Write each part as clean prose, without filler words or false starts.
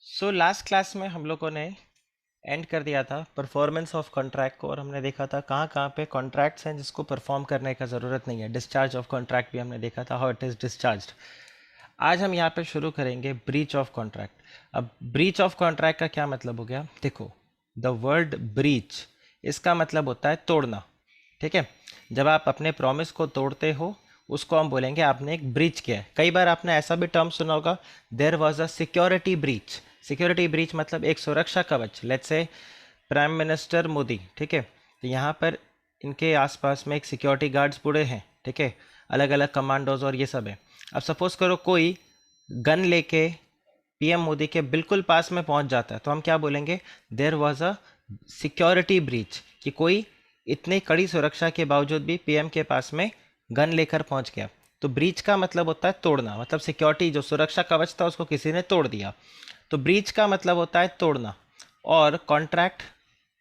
Last class में हम लोगों ने एंड कर दिया था परफॉर्मेंस ऑफ कॉन्ट्रैक्ट को, और हमने देखा था कहाँ कहाँ पे कॉन्ट्रैक्ट्स हैं जिसको परफॉर्म करने का ज़रूरत नहीं है। डिस्चार्ज ऑफ कॉन्ट्रैक्ट भी हमने देखा था, हाउ इट इज़ डिस्चार्ज्ड। आज हम यहाँ पे शुरू करेंगे ब्रीच ऑफ कॉन्ट्रैक्ट। अब ब्रीच ऑफ कॉन्ट्रैक्ट का क्या मतलब हो गया, देखो द वर्ड ब्रीच, इसका मतलब होता है तोड़ना। ठीक है, जब आप अपने प्रॉमिस को तोड़ते हो उसको हम बोलेंगे आपने एक ब्रीच किया है। कई बार आपने ऐसा भी टर्म सुना होगा, there was a security breach. Security breach मतलब एक सुरक्षा कवच। Let's say prime minister Modi, ठीक है, तो यहाँ पर इनके आसपास में एक सिक्योरिटी गार्ड्स पूरे हैं, ठीक है, अलग अलग कमांडोज और ये सब है। अब सपोज करो कोई गन लेके पीएम मोदी के बिल्कुल पास में पहुंच जाता है, तो हम क्या बोलेंगे, there was a security breach, कि कोई इतनी कड़ी सुरक्षा के बावजूद भी पीएम के पास में गन लेकर पहुंच गया। तो ब्रीच का मतलब होता है तोड़ना, मतलब सिक्योरिटी जो सुरक्षा कवच था उसको किसी ने तोड़ दिया। तो ब्रीच का मतलब होता है तोड़ना। और कॉन्ट्रैक्ट,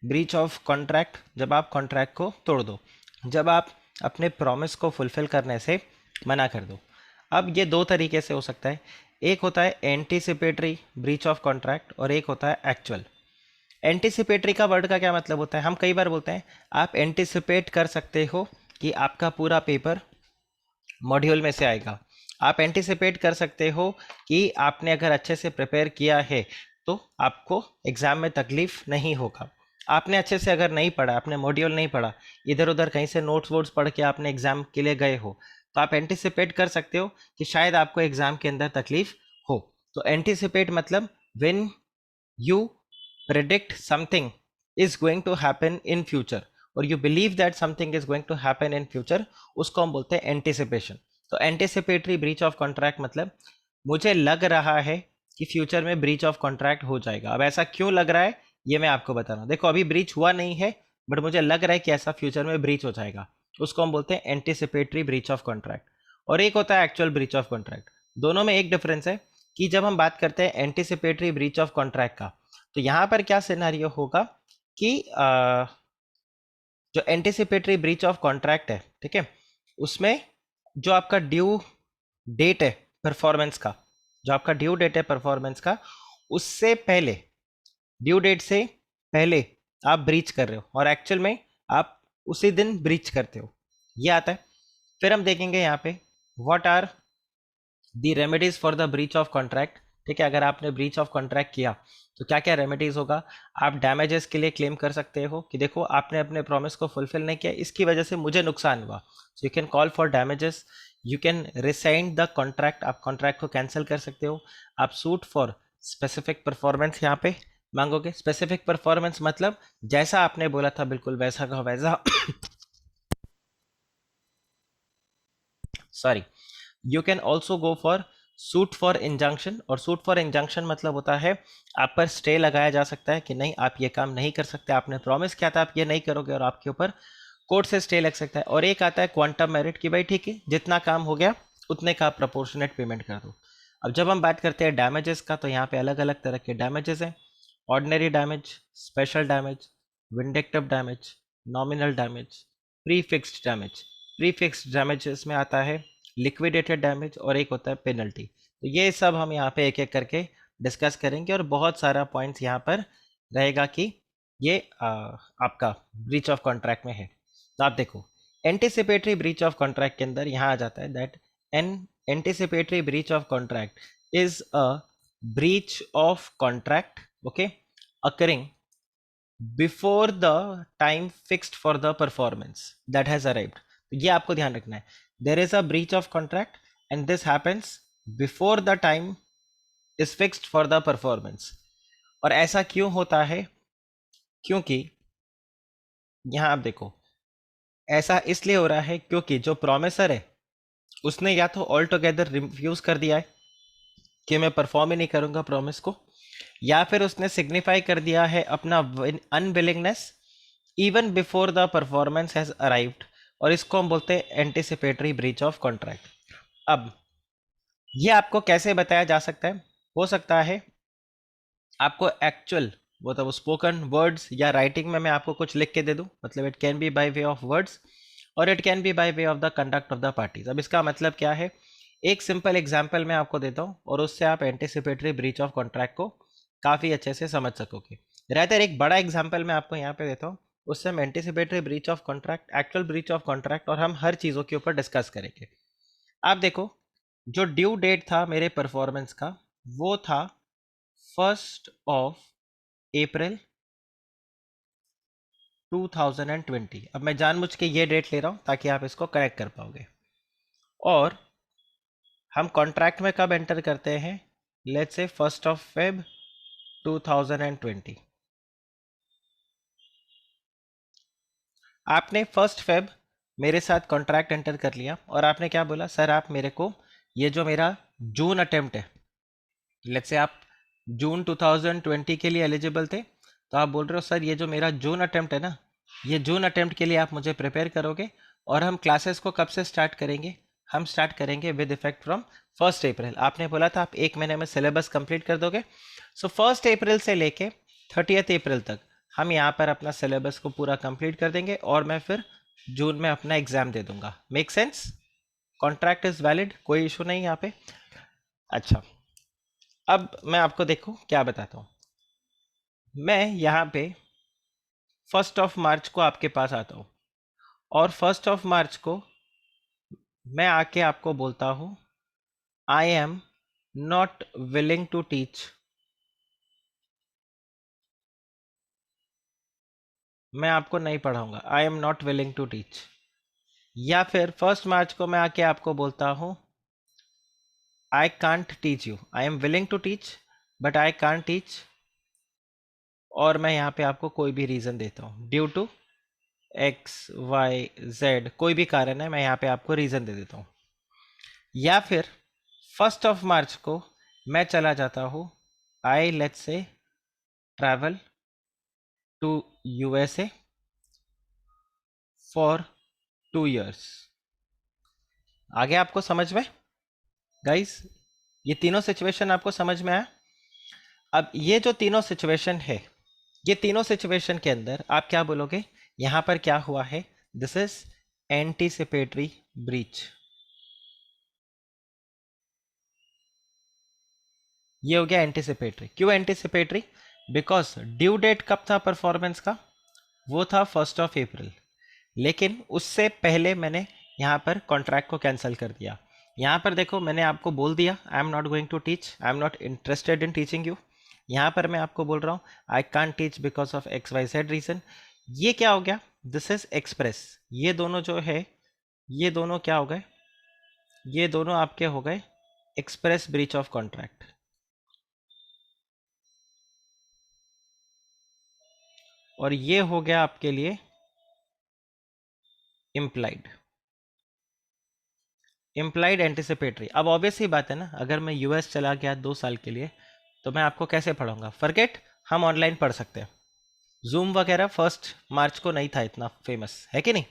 ब्रीच ऑफ कॉन्ट्रैक्ट, जब आप कॉन्ट्रैक्ट को तोड़ दो, जब आप अपने प्रॉमिस को फुलफिल करने से मना कर दो। अब ये दो तरीके से हो सकता है, एक होता है एंटीसिपेटरी ब्रीच ऑफ कॉन्ट्रैक्ट और एक होता है एक्चुअल। एंटीसिपेटरी का वर्ड का क्या मतलब होता है, हम कई बार बोलते हैं आप एंटीसिपेट कर सकते हो कि आपका पूरा पेपर मॉड्यूल में से आएगा। आप एंटिसिपेट कर सकते हो कि आपने अगर अच्छे से प्रिपेयर किया है तो आपको एग्ज़ाम में तकलीफ नहीं होगा। आपने अच्छे से अगर नहीं पढ़ा, आपने मॉड्यूल नहीं पढ़ा, इधर उधर कहीं से नोट्स वोट्स पढ़ के आपने एग्ज़ाम के लिए गए हो, तो आप एंटिसिपेट कर सकते हो कि शायद आपको एग्ज़ाम के अंदर तकलीफ हो। तो एंटिसिपेट मतलब when you predict something is going to happen in future और you believe that something is going to happen in future, उसको हम बोलते हैं anticipation। तो anticipatory breach of contract मतलब मुझे लग रहा है कि फ्यूचर में ब्रीच ऑफ कॉन्ट्रैक्ट हो जाएगा। अब ऐसा क्यों लग रहा है ये मैं आपको बता रहा हूँ। देखो अभी ब्रीच हुआ नहीं है, बट मुझे लग रहा है कि ऐसा फ्यूचर में ब्रीच हो जाएगा, उसको हम बोलते हैं एंटिसिपेटरी ब्रीच ऑफ कॉन्ट्रैक्ट। और एक होता है एक्चुअल ब्रीच ऑफ कॉन्ट्रैक्ट। दोनों में एक डिफरेंस है कि जब हम बात करते हैं एंटिसिपेटरी ब्रीच ऑफ कॉन्ट्रैक्ट का, तो यहाँ पर क्या सिनेरियो होगा कि जो एंटिसिपेटरी ब्रीच ऑफ कॉन्ट्रैक्ट है, ठीक है, उसमें जो आपका ड्यू डेट है परफॉर्मेंस का, जो आपका ड्यू डेट है परफॉर्मेंस का, उससे पहले, ड्यू डेट से पहले आप ब्रीच कर रहे हो और एक्चुअल में आप उसी दिन ब्रीच करते हो, ये आता है। फिर हम देखेंगे यहाँ पे what are the remedies for the breach of contract. ठीक है, अगर आपने ब्रीच ऑफ कॉन्ट्रैक्ट किया तो क्या क्या रेमेडीज होगा। आप डैमेजेस के लिए क्लेम कर सकते हो कि देखो आपने अपने प्रॉमिस को फुलफिल नहीं किया, इसकी वजह से मुझे नुकसान हुआ, so you can call for damages. You can rescind the contract, आप कॉन्ट्रैक्ट को कैंसिल कर सकते हो। आप सूट फॉर स्पेसिफिक परफॉर्मेंस यहाँ पे मांगोगे। स्पेसिफिक परफॉर्मेंस मतलब जैसा आपने बोला था बिल्कुल वैसा का वैसा sorry. You can also go for suit for injunction, और सूट फॉर इंजंक्शन मतलब होता है आप पर स्टे लगाया जा सकता है कि नहीं आप ये काम नहीं कर सकते, आपने प्रॉमिस किया था आप ये नहीं करोगे, और आपके ऊपर कोर्ट से स्टे लग सकता है। और एक आता है क्वांटम मेरिट की भाई ठीक है जितना काम हो गया उतने का आप प्रपोर्शनेट पेमेंट कर दो। अब जब हम बात करते हैं डैमेजेस का, तो यहाँ पे अलग अलग तरह के डैमेजेस हैं। Ordinary damage, special damage, vindictive damage, nominal damage, pre fixed damage. Pre fixed damages में आता है लिक्विडेटेड डैमेज और एक होता है पेनल्टी। तो ये सब हम यहाँ पे एक एक करके डिस्कस करेंगे और बहुत सारा पॉइंट्स यहाँ पर रहेगा कि ये आपका ब्रीच ऑफ कॉन्ट्रैक्ट में है। तो आप देखो एंटिसिपेटरी ब्रीच ऑफ कॉन्ट्रैक्ट के अंदर यहाँ आ जाता है that an anticipatory breach of contract is a breach of contract, okay, occurring before the time fixed for the performance that has arrived। तो ये आपको ध्यान रखना है, there is a breach of contract and this happens before the time is fixed for the performance। और ऐसा क्यों होता है, क्योंकि यहाँ आप देखो ऐसा इसलिए हो रहा है क्योंकि जो प्रोमिसर है उसने या तो ऑल टुगेदर रिफ्यूज कर दिया है कि मैं परफॉर्म ही नहीं करूंगा प्रॉमिस को, या फिर उसने सिग्निफाई कर दिया है अपना unwillingness even before the performance has arrived, और इसको हम बोलते हैं एंटिसिपेटरी ब्रीच ऑफ कॉन्ट्रैक्ट। अब ये आपको कैसे बताया जा सकता है, हो सकता है आपको एक्चुअल मतलब स्पोकन वर्ड्स या राइटिंग में मैं आपको कुछ लिख के दे दूं, मतलब it can be by way of words और it can be by way of the conduct of the parties. अब इसका मतलब क्या है, एक सिंपल एग्जांपल मैं आपको देता हूं और उससे आप एंटिसिपेटरी ब्रीच ऑफ कॉन्ट्रैक्ट को काफ़ी अच्छे से समझ सकोगे। रहता एक बड़ा एग्जाम्पल मैं आपको यहाँ पे देता हूँ, उससे हम anticipatory breach of contract, actual breach of contract और हम हर चीज़ों के ऊपर डिस्कस करेंगे। आप देखो, जो ड्यू डेट था मेरे परफॉर्मेंस का वो था 1 अप्रैल 2020। अब मैं जानबूझ के ये डेट ले रहा हूँ ताकि आप इसको करेक्ट कर पाओगे। और हम कॉन्ट्रैक्ट में कब एंटर करते हैं, लेट्स से 1 Feb 2020। आपने 1 Feb मेरे साथ कॉन्ट्रैक्ट एंटर कर लिया और आपने क्या बोला, सर आप मेरे को ये जो मेरा जून अटेम्प्ट है, लेट्स से आप जून 2020 के लिए एलिजिबल थे, तो आप बोल रहे हो सर ये जो मेरा जून अटेम्प्ट है ना, ये जून अटेम्प्ट के लिए आप मुझे प्रिपेयर करोगे। और हम क्लासेस को कब से स्टार्ट करेंगे, हम स्टार्ट करेंगे विद इफेक्ट फ्रॉम 1 अप्रैल। आपने बोला था आप 1 महीने में सिलेबस कंप्लीट कर दोगे। सो 1 अप्रैल से लेके 30 अप्रैल तक हम यहाँ पर अपना सिलेबस को पूरा कंप्लीट कर देंगे और मैं फिर जून में अपना एग्जाम दे दूंगा। Make sense? Contract is valid, कोई इशू नहीं यहाँ पे। अच्छा, अब मैं आपको देखो क्या बताता हूँ। मैं यहाँ पे 1 March को आपके पास आता हूँ और 1 March को मैं आके आपको बोलता हूँ I am not willing to teach. मैं आपको नहीं पढ़ाऊंगा, I am not willing to teach. या फिर 1 March को मैं आके आपको बोलता हूँ I can't teach you, I am willing to teach but I can't teach. और मैं यहाँ पे आपको कोई भी रीज़न देता हूँ, ड्यू टू XYZ, कोई भी कारण है, मैं यहाँ पे आपको रीज़न दे देता हूँ। या फिर 1 March को मैं चला जाता हूँ, I let's say travel to USA for 2 years। आगे आपको समझ में गाइस, ये तीनों सिचुएशन आपको समझ में आया? अब ये जो तीनों सिचुएशन है, ये तीनों सिचुएशन के अंदर आप क्या बोलोगे, यहां पर क्या हुआ है, दिस इज एंटीसिपेटरी ब्रीच। ये हो गया एंटीसिपेटरी। क्यों एंटीसिपेटरी? बिकॉज ड्यू डेट कब था परफॉर्मेंस का, वो था 1 April। लेकिन उससे पहले मैंने यहाँ पर कॉन्ट्रैक्ट को कैंसिल कर दिया। यहाँ पर देखो मैंने आपको बोल दिया I am not going to teach, I am not interested in teaching you. यहाँ पर मैं आपको बोल रहा हूँ I can't teach because of XYZ reason. ये क्या हो गया, दिस इज एक्सप्रेस। ये दोनों जो है, ये दोनों क्या हो गए, ये दोनों आपके हो गए एक्सप्रेस ब्रीच ऑफ कॉन्ट्रैक्ट। और ये हो गया आपके लिए इम्प्लाइड, इम्प्लाइड एंटिसिपेटरी। अब ऑब्वियस ही बात है ना, अगर मैं US चला गया 2 साल के लिए तो मैं आपको कैसे पढ़ाऊंगा, फॉरगेट, हम ऑनलाइन पढ़ सकते हैं। जूम वगैरह 1 March को नहीं था इतना फेमस, है कि नहीं?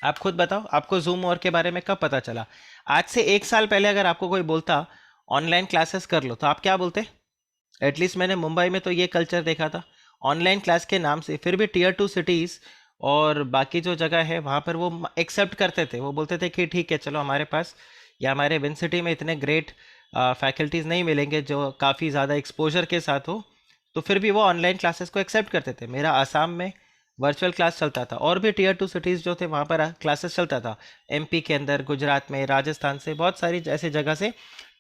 आप खुद बताओ, आपको जूम और के बारे में कब पता चला? आज से 1 साल पहले अगर आपको कोई बोलता ऑनलाइन क्लासेस कर लो तो आप क्या बोलते? एटलीस्ट मैंने मुंबई में तो ये कल्चर देखा था, ऑनलाइन क्लास के नाम से फिर भी Tier 2 सिटीज़ और बाकी जो जगह है वहाँ पर वो एक्सेप्ट करते थे। वो बोलते थे कि ठीक है चलो, हमारे पास या हमारे विन सिटी में इतने ग्रेट फैकल्टीज़ नहीं मिलेंगे जो काफ़ी ज़्यादा एक्सपोजर के साथ हो, तो फिर भी वो ऑनलाइन क्लासेस को एक्सेप्ट करते थे। मेरा आसाम में वर्चुअल क्लास चलता था और भी Tier 2 सिटीज़ जो थे वहाँ पर क्लासेस चलता था। MP के अंदर, गुजरात में, राजस्थान से, बहुत सारी ऐसी जगह से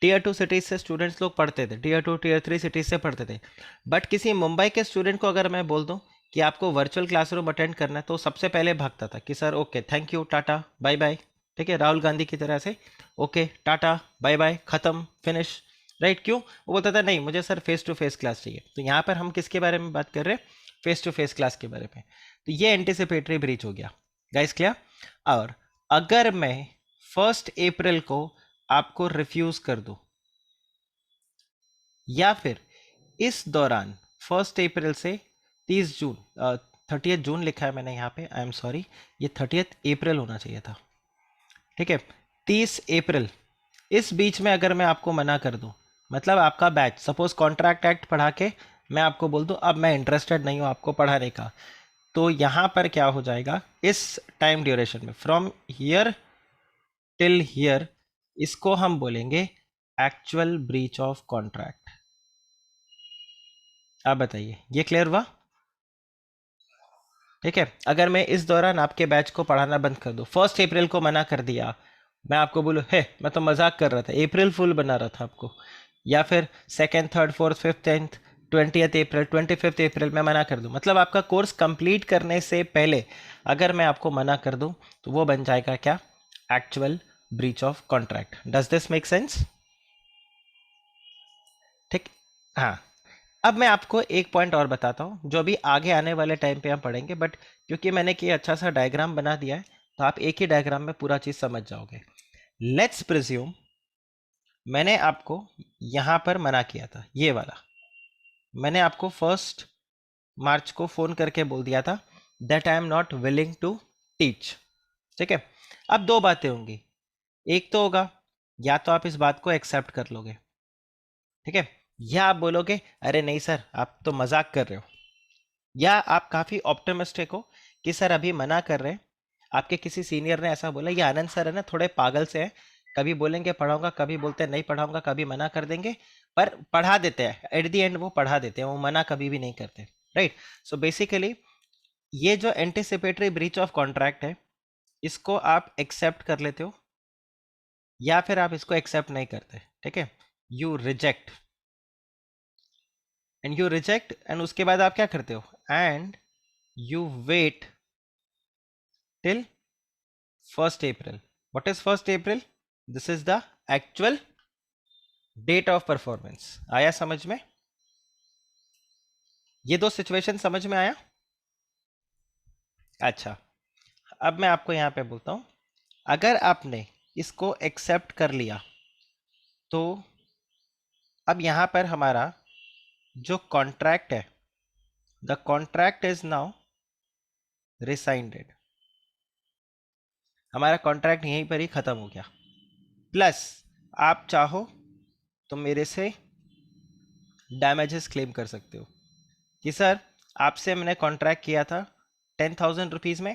Tier 2 सिटीज़ से स्टूडेंट्स लोग पढ़ते थे, Tier 2 Tier 3 सिटीज़ से पढ़ते थे। बट किसी मुंबई के स्टूडेंट को अगर मैं बोल दूं कि आपको वर्चुअल क्लासरूम अटेंड करना है तो सबसे पहले भागता था कि sir okay thank you tata bye bye. ठीक है, राहुल गांधी की तरह से ओके टाटा बाय बाय खत्म फिनिश, राइट? क्यों? वो बोलता था नहीं मुझे sir face to face class चाहिए। तो यहाँ पर हम किसके बारे में बात कर रहे हैं? फेस टू फेस क्लास के बारे में। तो ये एंटीसिपेटरी ब्रीच हो गया गाइस, क्लियर? और अगर मैं 1 April को आपको रिफ्यूज कर दूं या फिर इस दौरान 1 April से 30 जून, 30 जून लिखा है मैंने यहाँ पे, आई एम सॉरी, ये 30 April होना चाहिए था। ठीक है, 30 April, इस बीच में अगर मैं आपको मना कर दूं, मतलब आपका बैच सपोज कॉन्ट्रैक्ट एक्ट पढ़ा के मैं आपको बोल दूं अब मैं इंटरेस्टेड नहीं हूं आपको पढ़ाने का, तो यहाँ पर क्या हो जाएगा, इस टाइम ड्यूरेशन में फ्रॉम हियर टिल हियर, इसको हम बोलेंगे एक्चुअल ब्रीच ऑफ कॉन्ट्रैक्ट। आप बताइए, ये क्लियर हुआ? ठीक है, अगर मैं इस दौरान आपके बैच को पढ़ाना बंद कर दूं, 1 अप्रैल को मना कर दिया, मैं आपको बोलूँ है मैं तो मजाक कर रहा था, अप्रैल फुल बना रहा था आपको, या फिर 2nd, 3rd, 4th, 5th, 10th, 20th अप्रैल, 25th अप्रैल मैं मना कर दूं, मतलब आपका कोर्स कंप्लीट करने से पहले अगर मैं आपको मना कर दूं तो वो बन जाएगा क्या? Actual breach of contract. Does this make sense? ठीक। हाँ, अब मैं आपको एक पॉइंट और बताता हूँ जो भी आगे आने वाले टाइम पे हम पढ़ेंगे, बट क्योंकि मैंने कि अच्छा सा डायग्राम बना दिया है तो आप एक ही डायग्राम में पूरा चीज़ समझ जाओगे। लेट्स प्रिज्यूम मैंने आपको यहाँ पर मना किया था, ये वाला मैंने आपको 1 मार्च को फ़ोन करके बोल दिया था that I am not willing to teach. ठीक है, अब दो बातें होंगी, एक तो होगा या तो आप इस बात को एक्सेप्ट कर लोगे, ठीक है, या आप बोलोगे अरे नहीं सर आप तो मजाक कर रहे हो, या आप काफ़ी ऑप्टिमिस्टिक हो कि सर अभी मना कर रहे हैं, आपके किसी सीनियर ने ऐसा बोला, ये आनंद सर है ना थोड़े पागल से हैं, कभी बोलेंगे पढ़ाऊंगा, कभी बोलते हैं नहीं पढ़ाऊंगा, कभी मना कर देंगे, पर पढ़ा देते हैं एट द एंड, वो पढ़ा देते हैं, वो मना कभी भी नहीं करते। राइट, सो बेसिकली ये जो एंटिसिपेटरी ब्रीच ऑफ कॉन्ट्रैक्ट है, इसको आप एक्सेप्ट कर लेते हो या फिर आप इसको एक्सेप्ट नहीं करते। ठीक है, you reject, and you reject and उसके बाद आप क्या करते हो, and you wait till 1st April. what is 1st April? This is the actual date of performance. आया समझ में? ये दो सिचुएशन समझ में आया? अच्छा, अब मैं आपको यहां पे बोलता हूं, अगर आपने इसको एक्सेप्ट कर लिया तो अब यहां पर हमारा जो कॉन्ट्रैक्ट है, द कॉन्ट्रैक्ट इज नाउ रिसाइंडेड, हमारा कॉन्ट्रैक्ट यहीं पर ही खत्म हो गया। प्लस आप चाहो तो मेरे से डैमेजेस क्लेम कर सकते हो कि सर आपसे मैंने कॉन्ट्रैक्ट किया था 10,000 रुपीज़ में,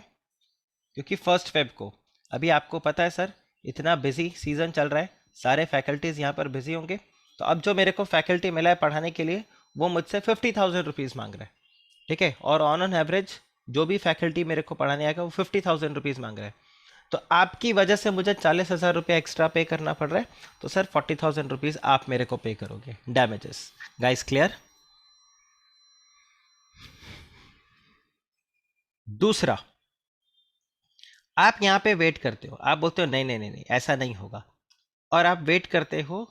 क्योंकि 1 फेब को, अभी आपको पता है सर इतना बिजी सीज़न चल रहा है, सारे फैकल्टीज़ यहाँ पर बिजी होंगे, तो अब जो मेरे को फैकल्टी मिला है पढ़ाने के लिए वो मुझसे 50,000 रुपीज़ मांग रहा है। ठीक है, और ऑन एवरेज जो भी फैकल्टी मेरे को पढ़ाने आएगा वो 50,000 रुपीज़ मांग रहा है, तो आपकी वजह से मुझे 40,000 रुपये एक्स्ट्रा पे करना पड़ रहा है, तो सर 40,000 रुपीज़ आप मेरे को पे करोगे डैमेजेस। Guys clear? दूसरा, आप यहाँ पे वेट करते हो, आप बोलते हो नहीं नहीं नहीं नहीं ऐसा नहीं होगा, और आप वेट करते हो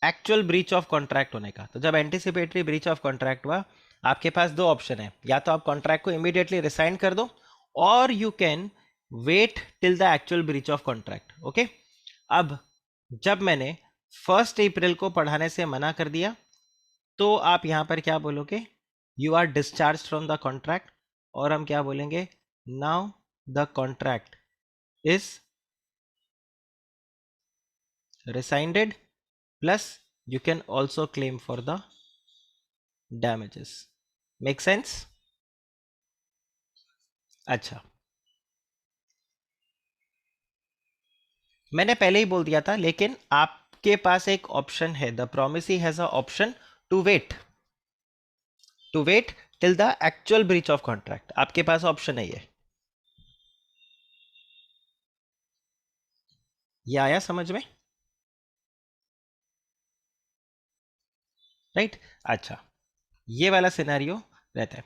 एक्चुअल ब्रीच ऑफ कॉन्ट्रैक्ट होने का। तो जब एंटिसिपेटरी ब्रीच ऑफ कॉन्ट्रैक्ट हुआ, आपके पास दो ऑप्शन है, या तो आप कॉन्ट्रैक्ट को इमीडिएटली रिसाइन कर दो, और you can wait till the actual breach of contract. Okay, अब जब मैंने 1 अप्रैल को पढ़ाने से मना कर दिया तो आप यहां पर क्या बोलोगे, you are discharge from the contract, और हम क्या बोलेंगे, now the contract is rescinded, plus you can also claim for the damages। make sense? अच्छा, मैंने पहले ही बोल दिया था, लेकिन आपके पास एक ऑप्शन है, the promisee has a option to wait, to wait till the actual breach of contract, आपके पास ऑप्शन है ये आया समझ में? राइट, अच्छा, ये वाला सिनेरियो रहता है।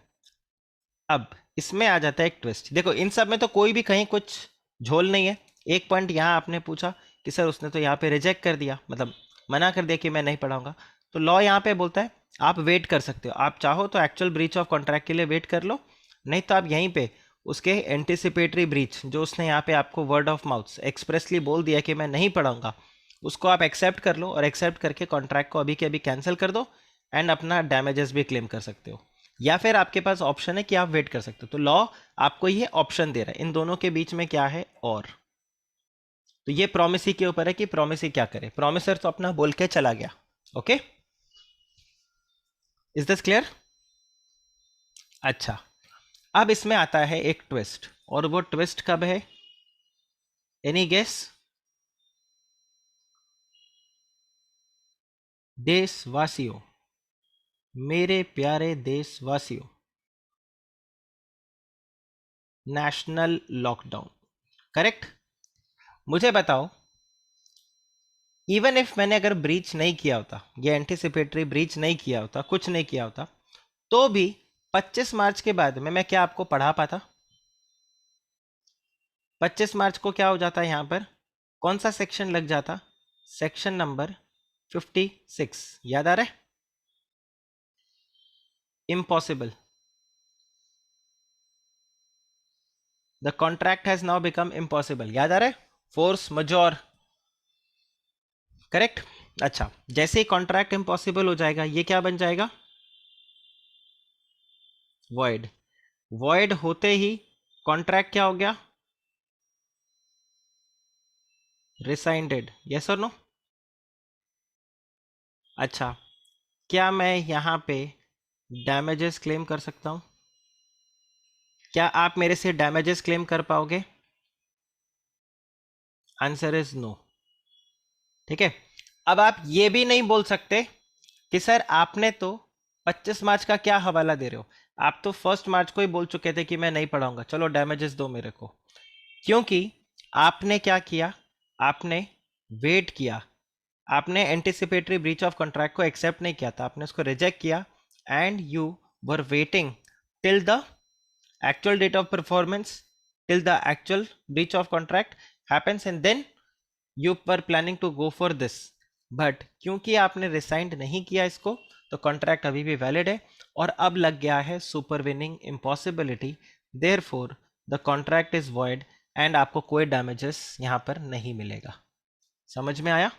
अब इसमें आ जाता है एक ट्विस्ट, देखो इन सब में तो कोई भी कहीं कुछ झोल नहीं है। एक पॉइंट यहाँ आपने पूछा कि सर उसने तो यहाँ पे रिजेक्ट कर दिया, मतलब मना कर दिया कि मैं नहीं पढ़ाऊंगा, तो लॉ यहाँ पे बोलता है आप वेट कर सकते हो, आप चाहो तो एक्चुअल ब्रीच ऑफ कॉन्ट्रैक्ट के लिए वेट कर लो, नहीं तो आप यहीं पे उसके एंटिसिपेटरी ब्रीच, जो उसने यहाँ पे आपको वर्ड ऑफ माउथ एक्सप्रेसली बोल दिया कि मैं नहीं पढ़ाऊंगा, उसको आप एक्सेप्ट कर लो, और एक्सेप्ट करके कॉन्ट्रैक्ट को अभी के अभी कैंसिल कर दो, एंड अपना डैमेजेस भी क्लेम कर सकते हो, या फिर आपके पास ऑप्शन है कि आप वेट कर सकते हो। तो लॉ आपको ये ऑप्शन दे रहा है, इन दोनों के बीच में क्या है, और तो ये प्रोमिसी के ऊपर है कि प्रोमिसी क्या करे, प्रोमिसर तो अपना बोल के चला गया। Okay, is this clear? अच्छा, अब इसमें आता है एक ट्विस्ट, और वो ट्विस्ट कब है, एनी गेस? देशवासियों, मेरे प्यारे देशवासियों, नेशनल लॉकडाउन, करेक्ट। मुझे बताओ, इवन इफ मैंने अगर ब्रीच नहीं किया होता, ये एंटीसिपेटरी ब्रीच नहीं किया होता, कुछ नहीं किया होता, तो भी 25 मार्च के बाद में मैं क्या आपको पढ़ा पाता? 25 मार्च को क्या हो जाता है यहां पर? कौन सा सेक्शन लग जाता? Section number 56। याद आ रहा है? Impossible. The contract has now become impossible. याद आ रहा है? फोर्स मजोर, करेक्ट। अच्छा, जैसे ही कॉन्ट्रैक्ट इम्पॉसिबल हो जाएगा, ये क्या बन जाएगा? वॉइड। वॉइड होते ही कॉन्ट्रैक्ट क्या हो गया? रिसाइंडेड। यस और नो? अच्छा, क्या मैं यहां पे डैमेजेस क्लेम कर सकता हूं? क्या आप मेरे से डैमेजेस क्लेम कर पाओगे? Answer is no. ठीक है। अब आप ये भी नहीं बोल सकते कि सर आपने तो 25 मार्च का क्या हवाला दे रहे हो, आप तो 1 मार्च को ही बोल चुके थे कि मैं नहीं पढ़ाऊंगा, चलो डैमेजेस दो मेरे को। क्योंकि आपने क्या किया? आपने वेट किया, आपने एंटिसिपेटरी ब्रीच ऑफ कॉन्ट्रैक्ट को एक्सेप्ट नहीं किया था, आपने उसको रिजेक्ट किया, and you were waiting till the actual date of performance, till the actual breach of contract happens, and then you were planning to go for this, but क्योंकि आपने resigned नहीं किया इसको, तो कॉन्ट्रैक्ट अभी भी वैलिड है और अब लग गया है supervening impossibility, therefore the contract is void and आपको कोई डैमेजेस यहां पर नहीं मिलेगा। समझ में आया?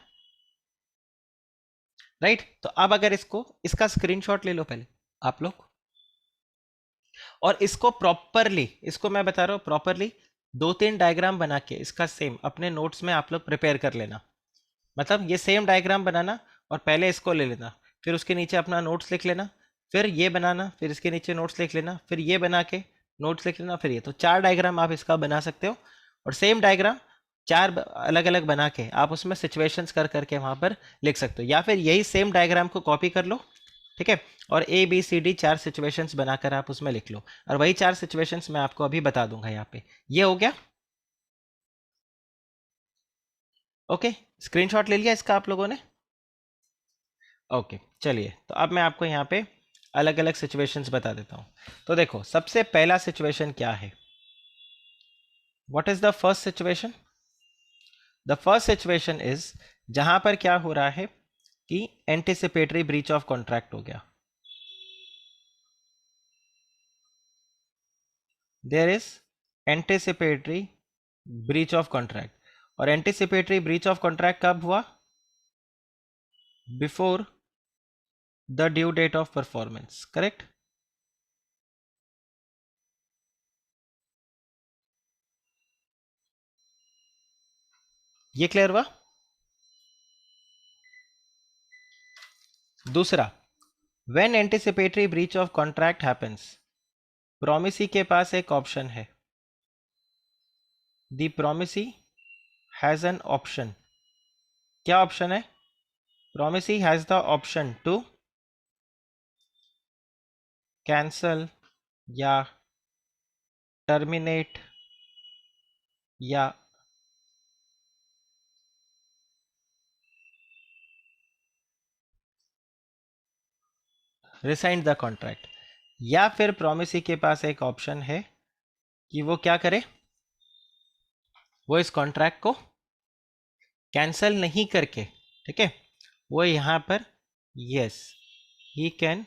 राइट तो अब अगर इसका स्क्रीनशॉट ले लो पहले आप लोग, और इसको प्रॉपरली, इसको मैं बता रहा हूं प्रॉपरली 2-3 डायग्राम बना के इसका सेम अपने नोट्स में आप लोग प्रिपेयर कर लेना। मतलब ये सेम डायग्राम बनाना और पहले इसको ले लेना, फिर उसके नीचे अपना नोट्स लिख लेना, फिर ये बनाना, फिर इसके नीचे नोट्स लिख लेना, फिर ये बना के नोट्स लिख लेना, फिर ये। तो 4 डायग्राम आप इसका बना सकते हो, और सेम डायग्राम 4 अलग अलग बना के आप उसमें सिचुएशंस कर करके वहां पर लिख सकते हो, या फिर यही सेम डायग्राम को कॉपी कर लो, ठीक है, और A B C D 4 situations बनाकर आप उसमें लिख लो, और वही 4 सिचुएशंस मैं आपको अभी बता दूंगा यहाँ पे। ये हो गया? ओके, स्क्रीनशॉट ले लिया इसका आप लोगों ने? ओके, चलिए तो अब मैं आपको यहाँ पे अलग अलग सिचुएशंस बता देता हूँ। तो देखो, सबसे पहला सिचुएशन क्या है? What is the first situation? The first situation is जहां पर क्या हो रहा है कि एंटिसिपेटरी ब्रीच ऑफ कॉन्ट्रैक्ट हो गया, there is anticipatory breach of contract. और एंटिसिपेटरी ब्रीच ऑफ कॉन्ट्रैक्ट कब हुआ? Before the due date of performance, correct. ये क्लियर हुआ? दूसरा, when anticipatory breach of contract happens, promisee के पास एक ऑप्शन है, the promisee has an option. क्या ऑप्शन है? Promisee has the option to cancel या टर्मिनेट या रिसाइंड द कॉन्ट्रैक्ट, या फिर प्रोमिसी के पास एक ऑप्शन है कि वो क्या करे, वो इस कॉन्ट्रैक्ट को कैंसल नहीं करके, ठीक है, वो यहां पर यस ही कैन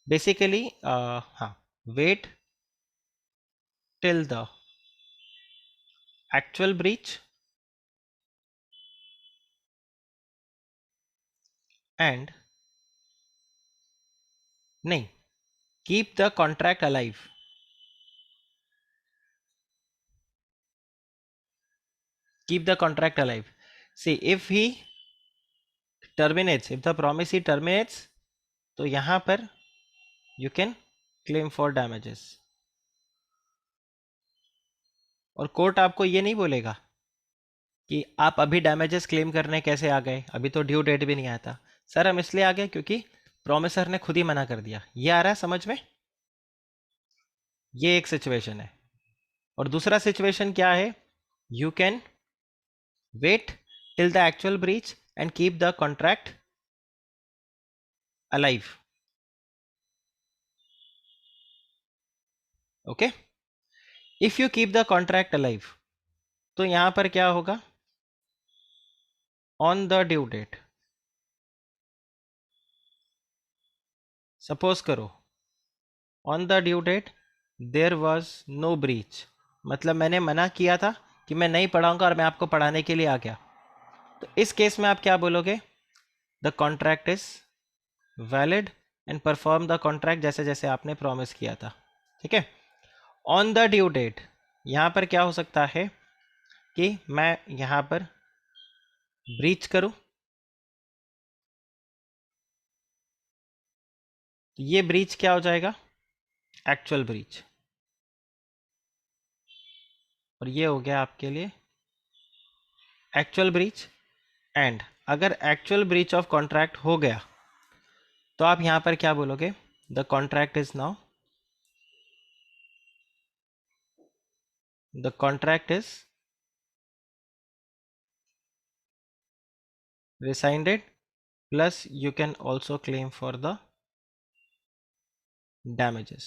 बेसिकली हाँ wait till the actual breach and नहीं, keep the contract alive. Keep the contract alive. See if he terminates, if the promise he terminates, तो यहां पर you can claim for damages, और court आपको ये नहीं बोलेगा कि आप अभी डैमेजेस क्लेम करने कैसे आ गए, अभी तो ड्यू डेट भी नहीं आया था। सर हम इसलिए आ गए क्योंकि प्रोमिसर ने खुद ही मना कर दिया। ये आ रहा है समझ में? ये एक सिचुएशन है। और दूसरा सिचुएशन क्या है? You can wait till the actual breach and keep the contract alive. Okay, if you keep the contract alive, तो यहां पर क्या होगा? On the due date, suppose करो on the due date there was no breach, मतलब मैंने मना किया था कि मैं नहीं पढ़ाऊंगा और मैं आपको पढ़ाने के लिए आ गया। तो इस केस में आप क्या बोलोगे? The contract is valid and perform the contract जैसे जैसे आपने प्रॉमिस किया था। ठीक है। ऑन द ड्यू डेट, यहाँ पर क्या हो सकता है कि मैं यहाँ पर ब्रीच करूं, तो ये ब्रीच क्या हो जाएगा? Actual breach. और ये हो गया आपके लिए एक्चुअल ब्रीच। एंड अगर एक्चुअल ब्रीच ऑफ कॉन्ट्रैक्ट हो गया तो आप यहां पर क्या बोलोगे? The contract is now, the contract is rescinded, plus you can also claim for the damages।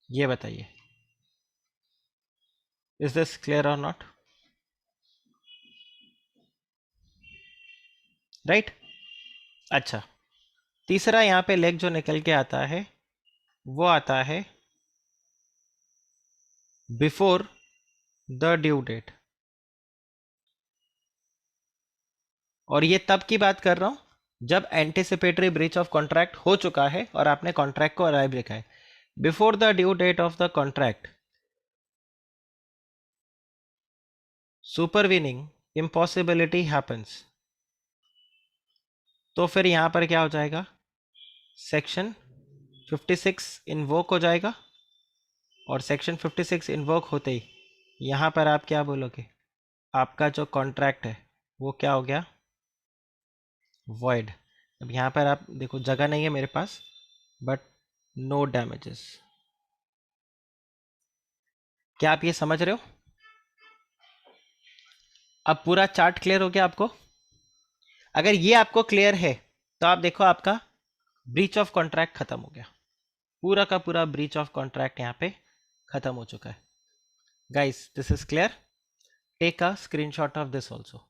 ये बताइए, इज दिस क्लियर और नॉट? राइट। अच्छा, तीसरा यहाँ पे लेग जो निकल के आता है वो आता है बिफोर द ड्यू डेट। और ये तब की बात कर रहा हूं जब एंटिसिपेटरी ब्रीच ऑफ कॉन्ट्रैक्ट हो चुका है और आपने कॉन्ट्रैक्ट को अलाइव रखा है। Before the due date of the contract, supervening impossibility happens, तो फिर यहां पर क्या हो जाएगा? सेक्शन 56 इन्वोक हो जाएगा। और सेक्शन 56 इन्वोक होते ही यहाँ पर आप क्या बोलोगे? आपका जो कॉन्ट्रैक्ट है वो क्या हो गया? वॉइड। अब यहाँ पर आप देखो, जगह नहीं है मेरे पास, बट नो डैमेजेस। क्या आप ये समझ रहे हो? अब पूरा चार्ट क्लियर हो गया आपको? अगर ये आपको क्लियर है तो आप देखो आपका ब्रीच ऑफ कॉन्ट्रैक्ट खत्म हो गया। पूरा का पूरा ब्रीच ऑफ कॉन्ट्रैक्ट यहाँ पे खत्म हो चुका है। Guys, this is clear? Take a screenshot of this also.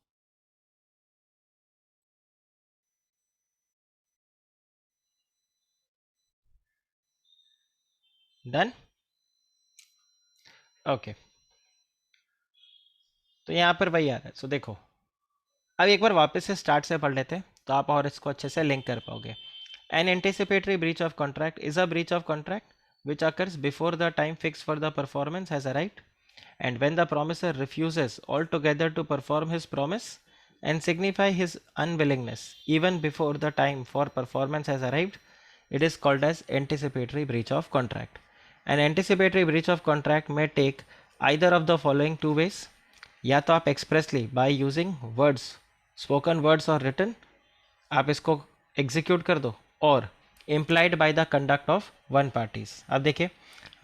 Done? Okay, तो यहाँ पर वही आ रहा है। सो देखो, अब एक बार वापस से स्टार्ट से पढ़ लेते हैं तो आप और इसको अच्छे से लिंक कर पाओगे। An anticipatory breach of contract is a breach of contract which occurs before the time fixed for the performance has arrived, and when the promiser refuses altogether to perform his promise and signify his unwillingness even before the time for performance has arrived, it is called as anticipatory breach of contract. An anticipatory breach of contract may take either of the following two ways: या तो आप expressly by using words, spoken words और written, आप इसको execute कर दो, और implied by the conduct of one parties. अब देखिए,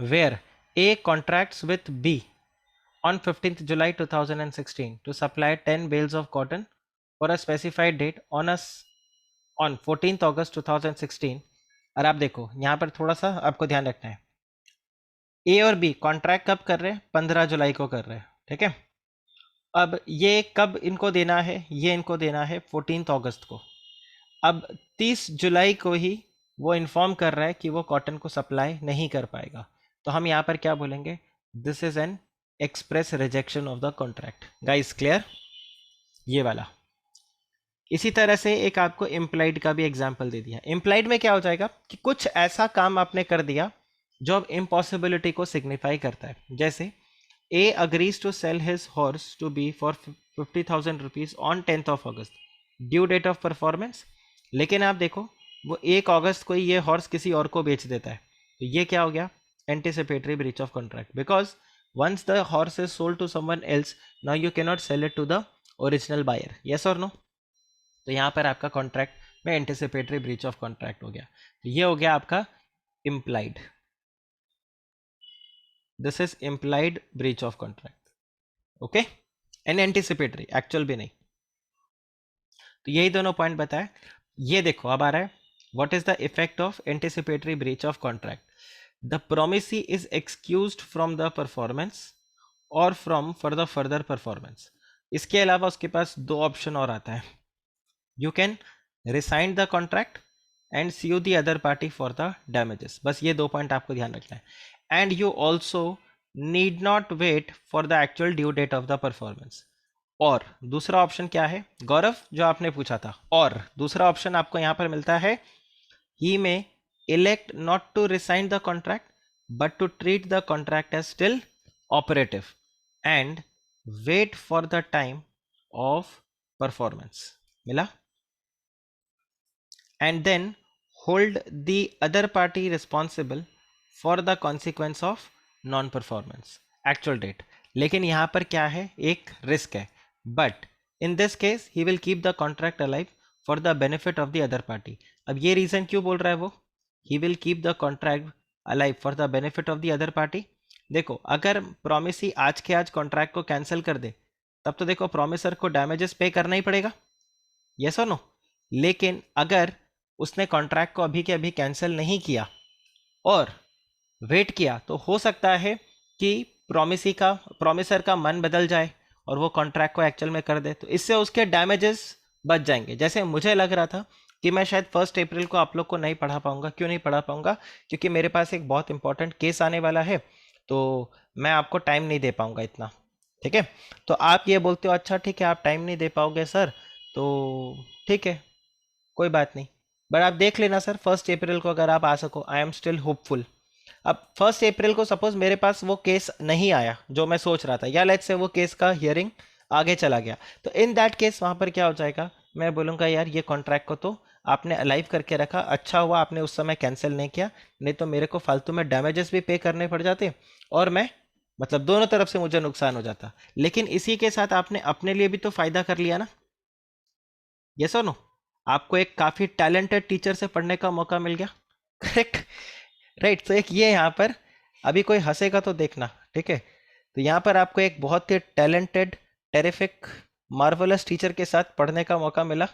where A contracts with B on 15th July 2016 to supply 10 bales of cotton for a specified date on 14th August 2016। और आप देखो यहाँ पर थोड़ा सा आपको ध्यान रखना है, ए और बी कॉन्ट्रैक्ट कब कर रहे हैं? 15 जुलाई को कर रहे हैं। ठीक है। अब ये कब इनको देना है? ये इनको देना है 14 अगस्त को। अब 30 जुलाई को ही वो इन्फॉर्म कर रहा है कि वो कॉटन को सप्लाई नहीं कर पाएगा। तो हम यहाँ पर क्या बोलेंगे? This is an express rejection of the contract. Guys clear? ये वाला। इसी तरह से एक आपको इम्प्लाइड का भी एग्जाम्पल दे दिया। इम्प्लाइड में क्या हो जाएगा कि कुछ ऐसा काम आपने कर दिया जो अब इम्पॉसिबिलिटी को सिग्निफाई करता है। जैसे A agrees to sell his horse to B for 50,000 rupees on 10th of August, due date of performance. लेकिन आप देखो, वो 1 अगस्त को ही ये हॉर्स किसी और को बेच देता है। तो ये क्या हो गया? Anticipatory breach of contract, because once the horse is sold to someone else, now you cannot sell it to the original buyer. Yes और नो? तो यहाँ पर आपका कॉन्ट्रैक्ट में एंटिसिपेटरी ब्रीच ऑफ कॉन्ट्रैक्ट हो गया। तो ये हो गया आपका implied, this is implied breach of contract, okay, and anticipatory, actual भी नहीं। तो यही दोनों पॉइंट बताए। ये देखो अब आ रहा है, what is the effect of anticipatory breach of contract. The promisee is excused from the performance और from for the further performance. इसके अलावा उसके पास दो ऑप्शन और आता है, you can rescind the contract and sue the other party for the damages। बस ये दो पॉइंट आपको ध्यान रखना है। And you also need not wait for the actual due date of the performance. और दूसरा ऑप्शन क्या है गौरव, जो आपने पूछा था, और दूसरा ऑप्शन आपको यहां पर मिलता है, ही में elect not to resign the contract but to treat the contract as still operative and wait for the time of performance। मिला? And then hold the other party responsible for the consequence of non performance actual date। लेकिन यहां पर क्या है, एक risk है, but in this case he will keep the contract alive for the benefit of the other party. अब ये reason क्यों बोल रहा है वो, he will keep the contract alive for the benefit of the other party. देखो अगर promisee आज के आज कॉन्ट्रैक्ट को कैंसिल कर दे, तब तो देखो प्रोमिसर को डैमेजेस पे करना ही पड़ेगा, यस और नो। लेकिन अगर उसने कॉन्ट्रैक्ट को अभी के अभी कैंसिल नहीं किया और वेट किया, तो हो सकता है कि प्रोमिसर का मन बदल जाए और वो कॉन्ट्रैक्ट को एक्चुअल में कर दे, तो इससे उसके डैमेजेस बच जाएंगे। जैसे मुझे लग रहा था कि मैं शायद 1 अप्रैल को आप लोग को नहीं पढ़ा पाऊंगा। क्यों नहीं पढ़ा पाऊंगा, क्योंकि मेरे पास एक बहुत इंपॉर्टेंट केस आने वाला है, तो मैं आपको टाइम नहीं दे पाऊंगा इतना, ठीक है। तो आप ये बोलते हो अच्छा ठीक है आप टाइम नहीं दे पाओगे सर, तो ठीक है कोई बात नहीं, बट आप देख लेना सर 1 अप्रैल को अगर आप आ सको, आई एम स्टिल होपफुल। अब 1 अप्रैल को सपोज मेरे पास वो केस नहीं आया जो मैं सोच रहा था, या लेट्स से वो केस का हियरिंग आगे चला गया, तो इन दैट केस वहां पर क्या हो जाएगा, मैं बोलूंगा यार ये कॉन्ट्रैक्ट को तो आपने अलाइव करके रखा, अच्छा हुआ आपने उस समय कैंसिल नहीं किया, नहीं तो मेरे को फालतू में डैमेजेस भी पे करने पड़ जाते और मैं मतलब दोनों तरफ से मुझे नुकसान हो जाता। लेकिन इसी के साथ आपने अपने लिए भी तो फायदा कर लिया ना, यस और नो। आपको एक काफी टैलेंटेड टीचर से पढ़ने का मौका मिल गया, करेक्ट, राइट। तो एक ये यहाँ पर अभी कोई हंसेगा तो देखना, ठीक है। तो यहाँ पर आपको एक बहुत ही टैलेंटेड टेरिफिक मार्वलस टीचर के साथ पढ़ने का मौका मिला,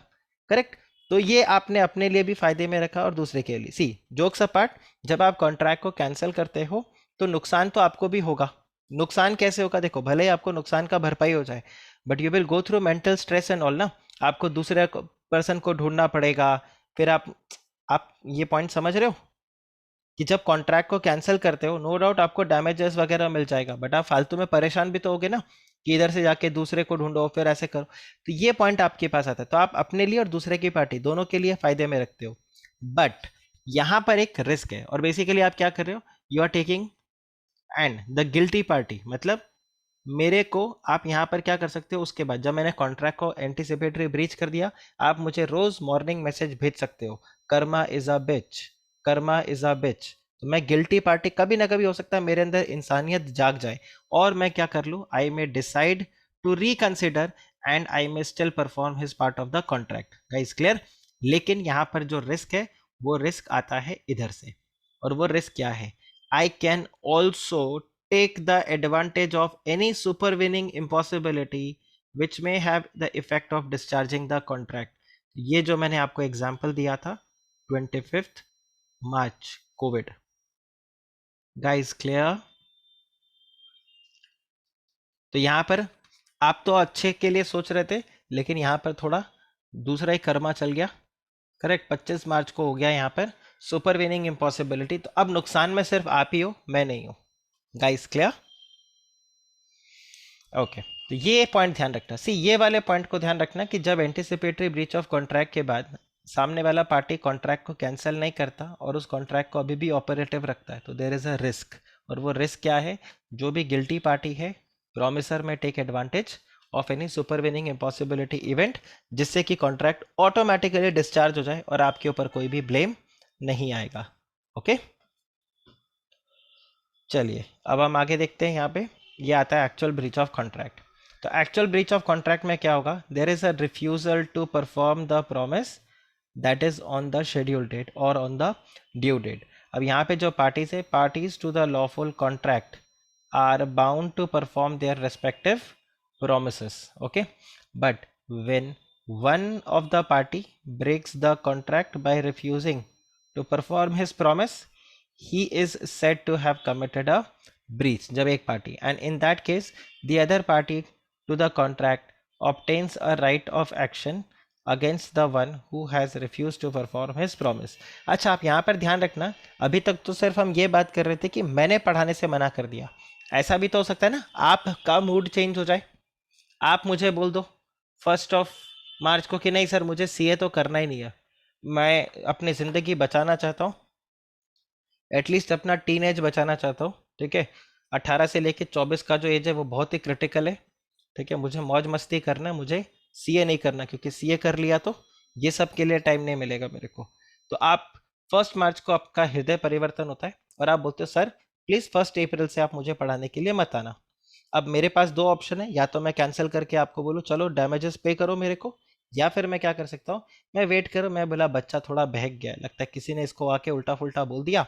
करेक्ट। तो ये आपने अपने लिए भी फायदे में रखा और दूसरे के लिए। सी जोक्स अपार्ट, जब आप कॉन्ट्रैक्ट को कैंसिल करते हो तो नुकसान तो आपको भी होगा। नुकसान कैसे होगा, देखो भले ही आपको नुकसान का भरपाई हो जाए, but you will go through mental stress and all ना। आपको दूसरे पर्सन को ढूंढना पड़ेगा, फिर आप ये पॉइंट समझ रहे हो कि जब कॉन्ट्रैक्ट को कैंसिल करते हो, नो डाउट आपको डैमेजेस वगैरह मिल जाएगा, बट आप फालतू में परेशान भी तो होगे ना कि इधर से जाके दूसरे को ढूंढो फिर ऐसे करो। तो ये पॉइंट आपके पास आता है, तो आप अपने लिए और दूसरे की पार्टी दोनों के लिए फायदे में रखते हो। बट यहां पर एक रिस्क है, और बेसिकली आप क्या कर रहे हो, you are taking and the guilty party, मतलब मेरे को आप यहाँ पर क्या कर सकते हो, उसके बाद जब मैंने कॉन्ट्रैक्ट को एंटीसिपेटरी ब्रीच कर दिया, आप मुझे रोज मॉर्निंग मैसेज भेज सकते हो, karma is a bitch, karma is a bitch. तो मैं गिल्टी पार्टी, कभी ना कभी हो सकता है मेरे अंदर इंसानियत जाग जाए और मैं क्या कर लूँ, I may decide to reconsider and I may still perform his part of the contract. Guys clear. लेकिन यहाँ पर जो रिस्क है वो रिस्क आता है इधर से, और वो रिस्क क्या है, I can also take the advantage of any supervening impossibility which may have the effect of discharging the contract। ये जो मैंने आपको एग्जांपल दिया था 25 मार्च कोविड, गाइस क्लियर। तो यहां पर आप तो अच्छे के लिए सोच रहे थे, लेकिन यहां पर थोड़ा दूसरा ही कर्मा चल गया, करेक्ट। 25 मार्च को हो गया यहाँ पर सुपरवेनिंग इम्पॉसिबिलिटी, तो अब नुकसान में सिर्फ आप ही हो, मैं नहीं हूं। Guys clear, okay. तो ये पॉइंट ध्यान रखना, सी ये वाले पॉइंट को ध्यान रखना कि जब एंटिसिपेटरी ब्रीच ऑफ कॉन्ट्रैक्ट के बाद सामने वाला पार्टी कॉन्ट्रैक्ट को कैंसिल नहीं करता और उस कॉन्ट्रैक्ट को अभी भी ऑपरेटिव रखता है, तो देयर इज अ रिस्क। और वो रिस्क क्या है, जो भी गिल्टी पार्टी है, प्रॉमिसर में take advantage of any supervening impossibility event, जिससे कि कॉन्ट्रैक्ट ऑटोमेटिकली डिस्चार्ज हो जाए और आपके ऊपर कोई भी ब्लेम नहीं आएगा, ओके। चलिए अब हम आगे देखते हैं, यहाँ पे ये आता है एक्चुअल ब्रीच ऑफ कॉन्ट्रैक्ट। तो एक्चुअल ब्रीच ऑफ कॉन्ट्रैक्ट में क्या होगा, there is a refusal to perform the promise that is on the schedule date और ऑन द ड्यू डेट। अब यहाँ पे जो पार्टीज है, parties to the lawful contract are bound to perform their respective promises, okay, but when one of the party breaks the contract by refusing to perform his promise, he is said to have committed a breach, जब एक party, and in that case the other party to the contract obtains a right of action against the one who has refused to perform his promise। अच्छा, आप यहाँ पर ध्यान रखना, अभी तक तो सिर्फ हम ये बात कर रहे थे कि मैंने पढ़ाने से मना कर दिया। ऐसा भी तो हो सकता है ना, आपका मूड चेंज हो जाए, आप मुझे बोल दो 1 मार्च को कि नहीं सर मुझे सीए तो करना ही नहीं है, मैं अपनी ज़िंदगी बचाना चाहता हूँ, एटलीस्ट अपना टीनेज बचाना चाहता हूँ, ठीक है, 18 से लेके 24 का जो एज है वो बहुत ही क्रिटिकल है, ठीक है, मुझे मौज मस्ती करना है, मुझे सीए नहीं करना, क्योंकि सीए कर लिया तो ये सब के लिए टाइम नहीं मिलेगा मेरे को। तो आप 1 मार्च को आपका हृदय परिवर्तन होता है और आप बोलते हो सर प्लीज़ 1 अप्रैल से आप मुझे पढ़ाने के लिए मत आना। अब मेरे पास 2 ऑप्शन है, या तो मैं कैंसिल करके आपको बोलूँ चलो डैमेजेस पे करो मेरे को, या फिर मैं क्या कर सकता हूँ, मैं वेट करूँ, मैं बोला बच्चा थोड़ा बहक गया, लगता है किसी ने इसको आके उल्टा फुल्टा बोल दिया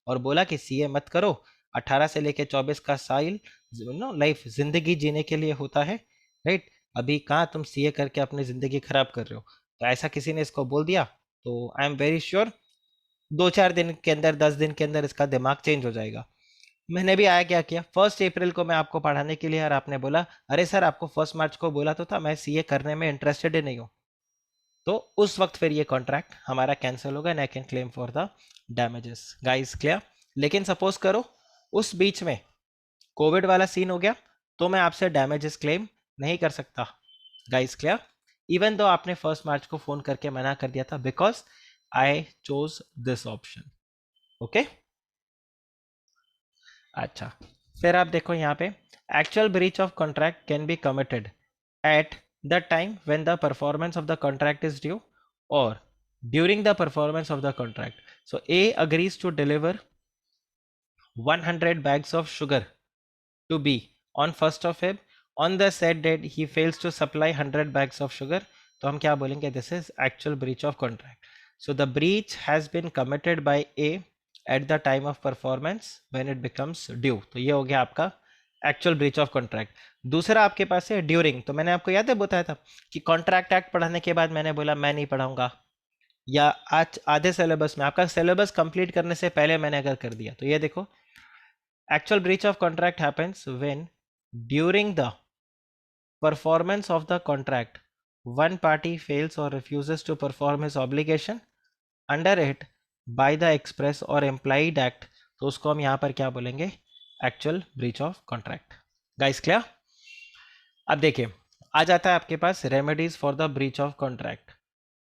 और बोला कि सीए मत करो, 18 से लेके 24 का साल नो लाइफ जिंदगी जीने के लिए होता है, राइट, अभी कहाँ तुम सीए करके अपनी जिंदगी खराब कर रहे हो। तो ऐसा किसी ने इसको बोल दिया तो आई एम वेरी श्योर 2-4 दिन के अंदर, 10 दिन के अंदर इसका दिमाग चेंज हो जाएगा। मैंने भी आया क्या किया, 1 अप्रैल को मैं आपको पढ़ाने के लिए, और आपने बोला अरे सर आपको 1 मार्च को बोला तो था, मैं सीए करने में इंटरेस्टेड ही नहीं हूँ, तो उस वक्त फिर ये कॉन्ट्रैक्ट हमारा कैंसिल होगा and I can claim for the damages. Guys clear? लेकिन सपोज करो उस बीच में कोविड वाला सीन हो गया तो मैं आपसे डैमेजेस क्लेम नहीं कर सकता। Guys clear? इवन दो आपने 1 मार्च को फोन करके मना कर दिया था, because I chose this option. Okay, अच्छा, फिर आप देखो यहाँ पे actual breach of contract can be committed at the time when the performance of the contract is due or during the performance of the contract. So A agrees to deliver 100 bags of sugar to B on 1st of Feb. On the said date he fails to supply 100 bags of sugar. तो हम क्या बोलेंगे, this is actual breach of contract. So the breach has been committed by A at the time of performance when it becomes due. तो ये हो गया आपका actual breach of contract. दूसरा आपके पास है ड्यूरिंग। तो मैंने आपको याद है बताया था कि कॉन्ट्रैक्ट एक्ट पढ़ाने के बाद मैंने बोला मैं नहीं पढ़ाऊंगा, या आज आधे सिलेबस में, आपका सिलेबस कंप्लीट करने से पहले मैंने अगर कर दिया, तो ये देखो actual breach of contract happens when during the performance of the contract one party fails और refuses to perform his obligation under it by the express और एम्प्लाइड एक्ट, तो उसको हम यहाँ पर क्या बोलेंगे, actual breach of contract. Guys clear? अब देखिए आ जाता है आपके पास remedies for the breach of contract.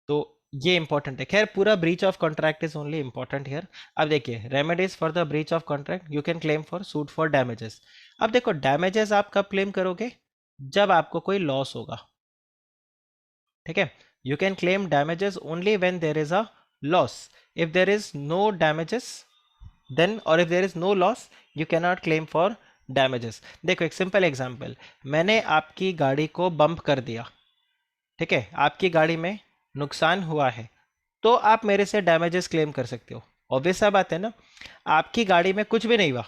तो ये इंपॉर्टेंट है, खैर पूरा breach of contract is only important here. अब देखिए remedies for the breach of contract, you can claim for suit for damages. अब देखो डैमेजेस आप कब क्लेम करोगे, जब आपको कोई लॉस होगा, ठीक है, you can claim damages only when there is a loss. If there is no damages then, और if there is no loss you can not claim for damages. देखो एक सिंपल एग्जांपल, मैंने आपकी गाड़ी को बम्प कर दिया, ठीक है, आपकी गाड़ी में नुकसान हुआ है, तो आप मेरे से डैमेजेस क्लेम कर सकते हो। ऑब्वियस सा बात है ना, आपकी गाड़ी में कुछ भी नहीं हुआ,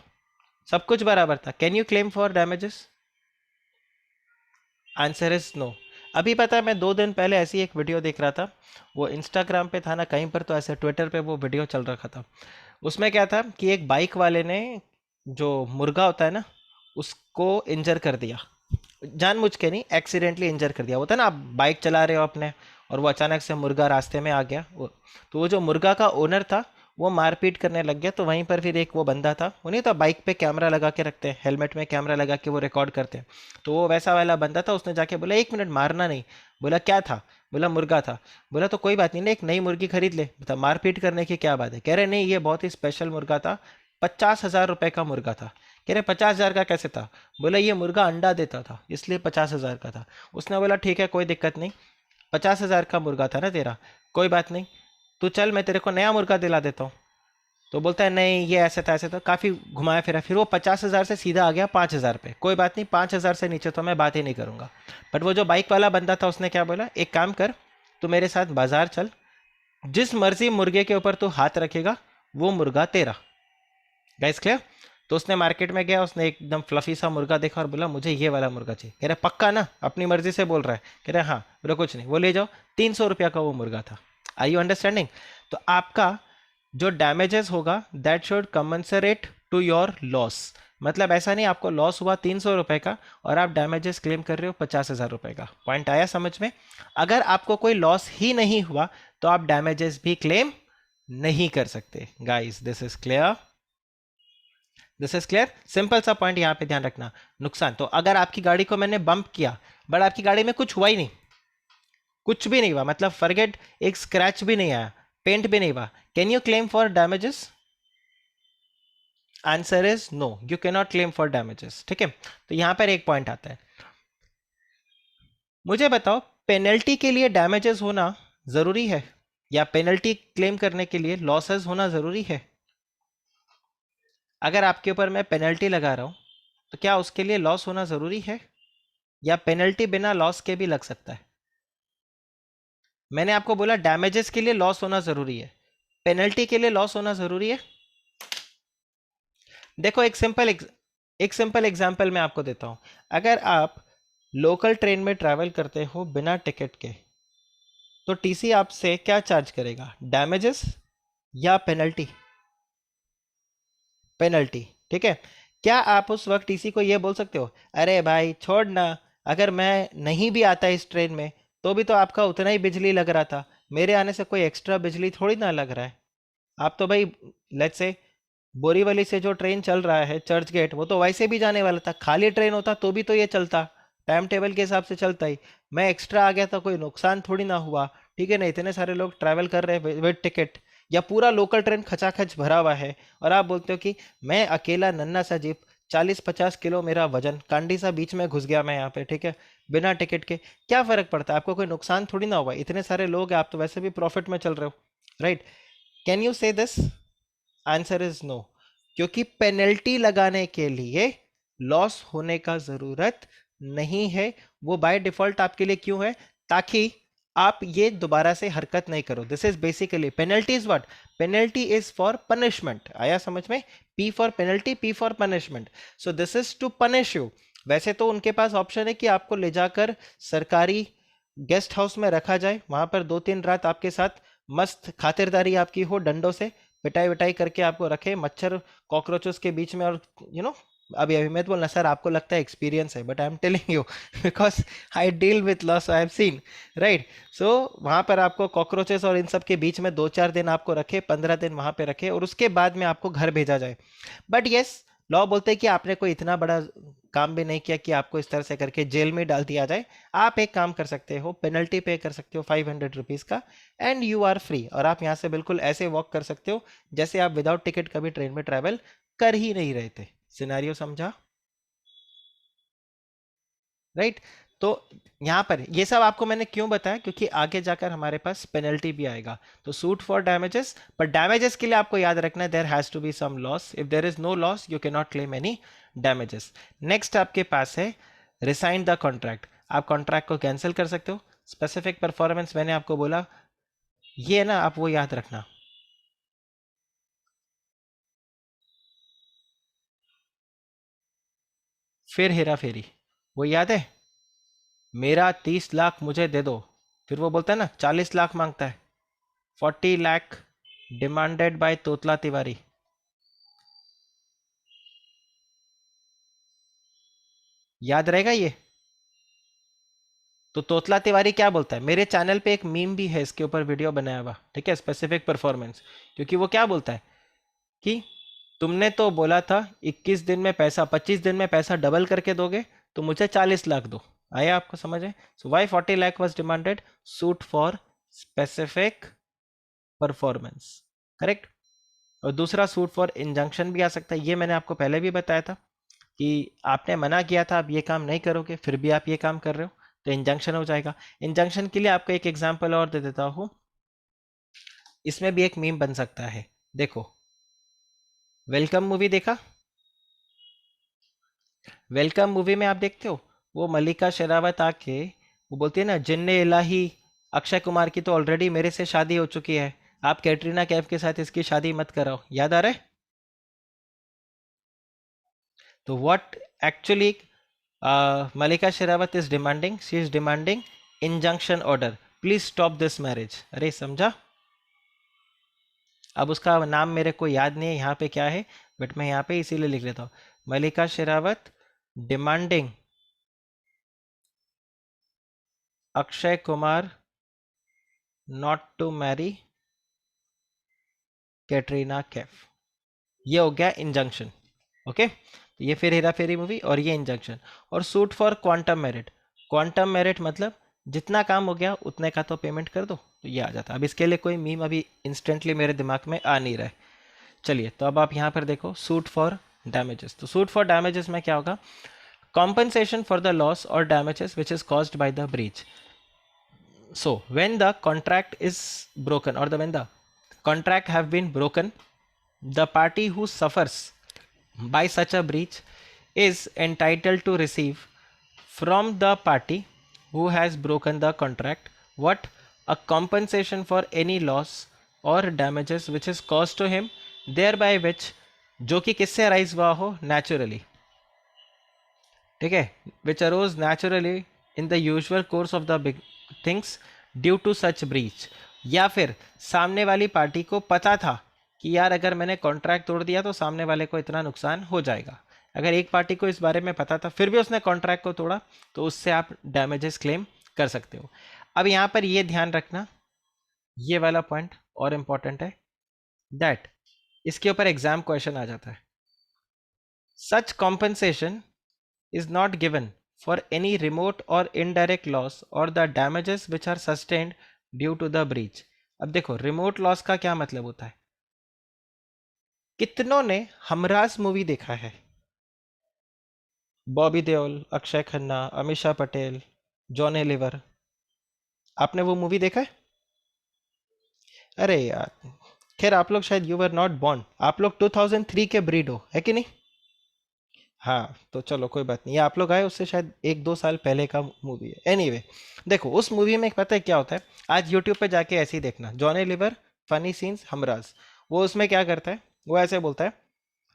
सब कुछ बराबर था, can you claim for damages? Answer is no. अभी पता है मैं 2 दिन पहले ऐसी एक वीडियो देख रहा था, वो इंस्टाग्राम पे था ना कहीं पर, तो ऐसे ट्विटर पे वो वीडियो चल रखा था। उसमें क्या था कि एक बाइक वाले ने जो मुर्गा होता है ना उसको इंजर कर दिया, जानबूझ के नहीं, एक्सीडेंटली इंजर कर दिया। होता है ना, आप बाइक चला रहे हो अपने और वो अचानक से मुर्गा रास्ते में आ गया, तो वो जो मुर्गा का ओनर था वो मारपीट करने लग गया। तो वहीं पर फिर एक वो बंदा था, उन्हें तो बाइक पे कैमरा लगा के रखते हैं, हेलमेट में कैमरा लगा के वो रिकॉर्ड करते हैं, तो वो वैसा वाला बंदा था, उसने जाके बोला 1 मिनट मारना नहीं। बोला क्या था? बोला मुर्गा था। बोला तो कोई बात नहीं ना, एक नई मुर्गी खरीद ले। बता मारपीट करने की क्या बात है? कह रहे नहीं ये बहुत ही स्पेशल मुर्गा था, 50,000 रुपये का मुर्गा था। कह रहे 50,000 का कैसे था? बोला ये मुर्गा अंडा देता था इसलिए 50,000 का था। उसने बोला ठीक है कोई दिक्कत नहीं, 50,000 का मुर्गा था ना तेरा, कोई बात नहीं, तू चल मैं तेरे को नया मुर्गा दिला देता हूँ। तो बोलता है नहीं ये ऐसे था, काफ़ी घुमाया फिरा, फिर वो 50,000 से सीधा आ गया 5,000 पे। कोई बात नहीं, 5,000 से नीचे तो मैं बात ही नहीं करूंगा। बट वो जो बाइक वाला बंदा था उसने क्या बोला, एक काम कर, तू मेरे साथ बाजार चल, जिस मर्जी मुर्गे के ऊपर तू हाथ रखेगा वो मुर्गा तेरा। Guys clear? तो उसने मार्केट में गया, उसने एकदम फ्लफी सा मुर्गा देखा और बोला मुझे ये वाला मुर्गा चाहिए। कह रहे पक्का ना, अपनी मर्जी से बोल रहा है? कह रहे हाँ। बोला कुछ नहीं, वो ले जाओ। 300 रुपया का वो मुर्गा था। I you understanding? तो आपका जो डैमेजेस होगा that should commensurate to your loss. मतलब ऐसा नहीं आपको लॉस हुआ 300 रुपए का और आप डैमेजेस क्लेम कर रहे हो 50,000 रुपए का। पॉइंट आया समझ में? अगर आपको कोई लॉस ही नहीं हुआ तो आप डैमेजेस भी क्लेम नहीं कर सकते। Guys this is clear? This is clear? Simple सा पॉइंट यहाँ पे ध्यान रखना। नुकसान तो अगर आपकी गाड़ी को मैंने बम्प किया बट आपकी गाड़ी में कुछ हुआ ही नहीं, कुछ भी नहीं हुआ, मतलब फॉरगेट, एक स्क्रैच भी नहीं आया, पेंट भी नहीं हुआ, can you claim for damages? Answer is no, you can not claim for damages. ठीक है, तो यहां पर एक पॉइंट आता है। मुझे बताओ, पेनल्टी के लिए डैमेजेस होना जरूरी है या पेनल्टी क्लेम करने के लिए लॉसेस होना जरूरी है? अगर आपके ऊपर मैं पेनल्टी लगा रहा हूं तो क्या उसके लिए लॉस होना जरूरी है या पेनल्टी बिना लॉस के भी लग सकता है? मैंने आपको बोला डैमेजेस के लिए लॉस होना जरूरी है, पेनल्टी के लिए लॉस होना जरूरी है। देखो एक सिंपल एग्जांपल मैं आपको देता हूं। अगर आप लोकल ट्रेन में ट्रैवल करते हो बिना टिकट के तो टीसी आपसे क्या चार्ज करेगा, डैमेजेस या पेनल्टी? पेनल्टी। ठीक है, क्या आप उस वक्त टीसी को यह बोल सकते हो अरे भाई छोड़ ना, अगर मैं नहीं भी आता इस ट्रेन में तो भी तो आपका उतना ही बिजली लग रहा था, मेरे आने से कोई एक्स्ट्रा बिजली थोड़ी ना लग रहा है। आप तो भाई लेट्स से बोरीवली से जो ट्रेन चल रहा है चर्च गेट, वो तो वैसे भी जाने वाला था, खाली ट्रेन होता तो भी तो ये चलता, टाइम टेबल के हिसाब से चलता ही। मैं एक्स्ट्रा आ गया था, कोई नुकसान थोड़ी ना हुआ। ठीक है ना, इतने सारे लोग ट्रैवल कर रहे हैं विद टिकट, या पूरा लोकल ट्रेन खचाखच भरा हुआ है और आप बोलते हो कि मैं अकेला नन्ना सा जीप, 40-50 किलो मेरा वजन, कांडी सा बीच में घुस गया मैं यहाँ पे, ठीक है, बिना टिकट के, क्या फर्क पड़ता है? आपको कोई नुकसान थोड़ी ना हुआ, इतने सारे लोग हैं, आप तो वैसे भी प्रॉफिट में चल रहे हो, राइट? कैन यू से दिस? आंसर इज नो, क्योंकि पेनल्टी लगाने के लिए लॉस होने का जरूरत नहीं है। वो बाय डिफॉल्ट आपके लिए क्यों है? ताकि आप ये दोबारा से हरकत नहीं करो। This is basically penalty is what? Penalty is for punishment. आया समझ में? P for penalty, P for punishment. So this is to punish you. वैसे तो उनके पास ऑप्शन है कि आपको ले जाकर सरकारी गेस्ट हाउस में रखा जाए, वहां पर 2-3 रात आपके साथ मस्त खातिरदारी आपकी हो, डंडों से पिटाई विटाई करके आपको रखे मच्छर कॉकरोचेस के बीच में। और यू नो, अभी अभी मैं तो बोलना सर आपको लगता है एक्सपीरियंस है, but I am telling you because I deal with loss, I have seen, right? So वहां पर आपको कॉकरोचेस और इन सब के बीच में 2-4 दिन आपको रखे, 15 दिन वहां पे रखे और उसके बाद में आपको घर भेजा जाए। बट यस, लॉ बोलते हैं कि आपने कोई इतना बड़ा काम भी नहीं किया कि आपको इस तरह से करके जेल में डाल दिया जाए। आप एक काम कर सकते हो, पेनल्टी पे कर सकते हो 500 रुपीज़ का, एंड यू आर फ्री। और आप यहाँ से बिल्कुल ऐसे वॉक कर सकते हो जैसे आप विदाउट टिकट कभी ट्रेन में ट्रैवल कर ही नहीं रहे थे। सिनेरियो समझा? राइट? तो यहाँ पर ये सब आपको मैंने क्यों बताया, क्योंकि आगे जाकर हमारे पास पेनल्टी भी आएगा। तो सूट फॉर डैमेजेस, पर डैमेजेस के लिए आपको याद रखना है there has to be some loss. If there is no loss you can not claim any damages. Next आपके पास है रिसाइन द कॉन्ट्रैक्ट। आप कॉन्ट्रैक्ट को कैंसिल कर सकते हो। स्पेसिफिक परफॉर्मेंस मैंने आपको बोला, ये है ना, आप वो याद रखना। फिर हेरा फेरी, वो याद है? मेरा 30 लाख मुझे दे दो, फिर वो बोलता है ना 40 लाख मांगता है। 40 लाख डिमांडेड बाय तोतला तिवारी। याद रहेगा ये? तो तोतला तिवारी क्या बोलता है, मेरे चैनल पे एक मीम भी है इसके ऊपर वीडियो बनाया हुआ, ठीक है, स्पेसिफिक परफॉर्मेंस। क्योंकि वो क्या बोलता है कि तुमने तो बोला था 21 दिन में पैसा, 25 दिन में पैसा डबल करके दोगे, तो मुझे 40 लाख दो। आया आपको समझ है? So why 40 lakh was demanded? Suit for specific performance, correct. और दूसरा सूट फॉर इंजंक्शन भी आ सकता है, ये मैंने आपको पहले भी बताया था कि आपने मना किया था आप ये काम नहीं करोगे, फिर भी आप ये काम कर रहे हो, तो इंजंक्शन हो जाएगा। इंजंक्शन के लिए आपको एक एग्जांपल और दे देता हूं, इसमें भी एक मीम बन सकता है। देखो, वेलकम मूवी देखा? वेलकम मूवी में आप देखते हो, वो मल्लिका शेरावत आके वो बोलती है ना, जिन्ने इलाही, अक्षय कुमार की तो ऑलरेडी मेरे से शादी हो चुकी है, आप कैटरीना कैफ के साथ इसकी शादी मत कराओ, याद आ रहा है? तो what actually Mallika Sherawat is demanding, she is demanding injunction order, please stop this marriage. अरे समझा? अब उसका नाम मेरे को याद नहीं है यहाँ पे क्या है, बट मैं यहाँ पे इसीलिए लिख लेता हूँ, Mallika Sherawat demanding Akshay Kumar not to marry Katrina Kaif. ये हो गया इंजंक्शन। ओके, तो ये फिर हेरा फेरी मूवी और ये इंजंक्शन। और suit for quantum merit, quantum merit मतलब जितना काम हो गया उतने का तो पेमेंट कर दो, तो ये आ जाता है। अब इसके लिए कोई मीम अभी इंस्टेंटली मेरे दिमाग में आ नहीं रहा है। चलिए, तो अब आप यहाँ पर देखो सूट फॉर डैमेजेस। तो सूट फॉर डैमेजेस में क्या होगा? कॉम्पनसेशन फॉर द लॉस और damages which is caused by the breach. So when the contract is broken, or when the contract have been broken, the party who suffers by such a breach is entitled to receive from the party who has broken the contract what? A compensation for any loss or damages which is caused to him thereby which, जो कि किससे arise हुआ हो? Naturally, ठीक है, which arose naturally in the usual course of the big things due to such breach. या फिर सामने वाली पार्टी को पता था कि यार अगर मैंने कॉन्ट्रैक्ट तोड़ दिया तो सामने वाले को इतना नुकसान हो जाएगा। अगर एक पार्टी को इस बारे में पता था फिर भी उसने कॉन्ट्रैक्ट को तोड़ा, तो उससे आप डैमेजेस क्लेम कर सकते हो। अब यहाँ पर ये ध्यान रखना, ये वाला पॉइंट और इम्पॉर्टेंट है, दैट इसके ऊपर एग्जाम क्वेश्चन आ जाता है। सच compensation is not given for any remote or indirect loss or the damages which are sustained due to the breach। अब देखो रिमोट लॉस का क्या मतलब होता है? कितनों ने हमराज मूवी देखा है? बॉबी देओल, अक्षय खन्ना, अमीषा पटेल, जॉन एलिवर, आपने वो मूवी देखा है? अरे यार, खैर आप लोग शायद यू वर नॉट बॉर्न, आप लोग 2003 के ब्रीड हो, है कि नहीं? हाँ, तो चलो कोई बात नहीं, ये आप लोग आए उससे शायद 1-2 साल पहले का मूवी है। एनीवे, देखो उस मूवी में पता है क्या होता है, आज यूट्यूब पे जाके ऐसे ही देखना, Johnny liver funny scenes Humraaz. वो उसमें क्या करता है, वो ऐसे बोलता है,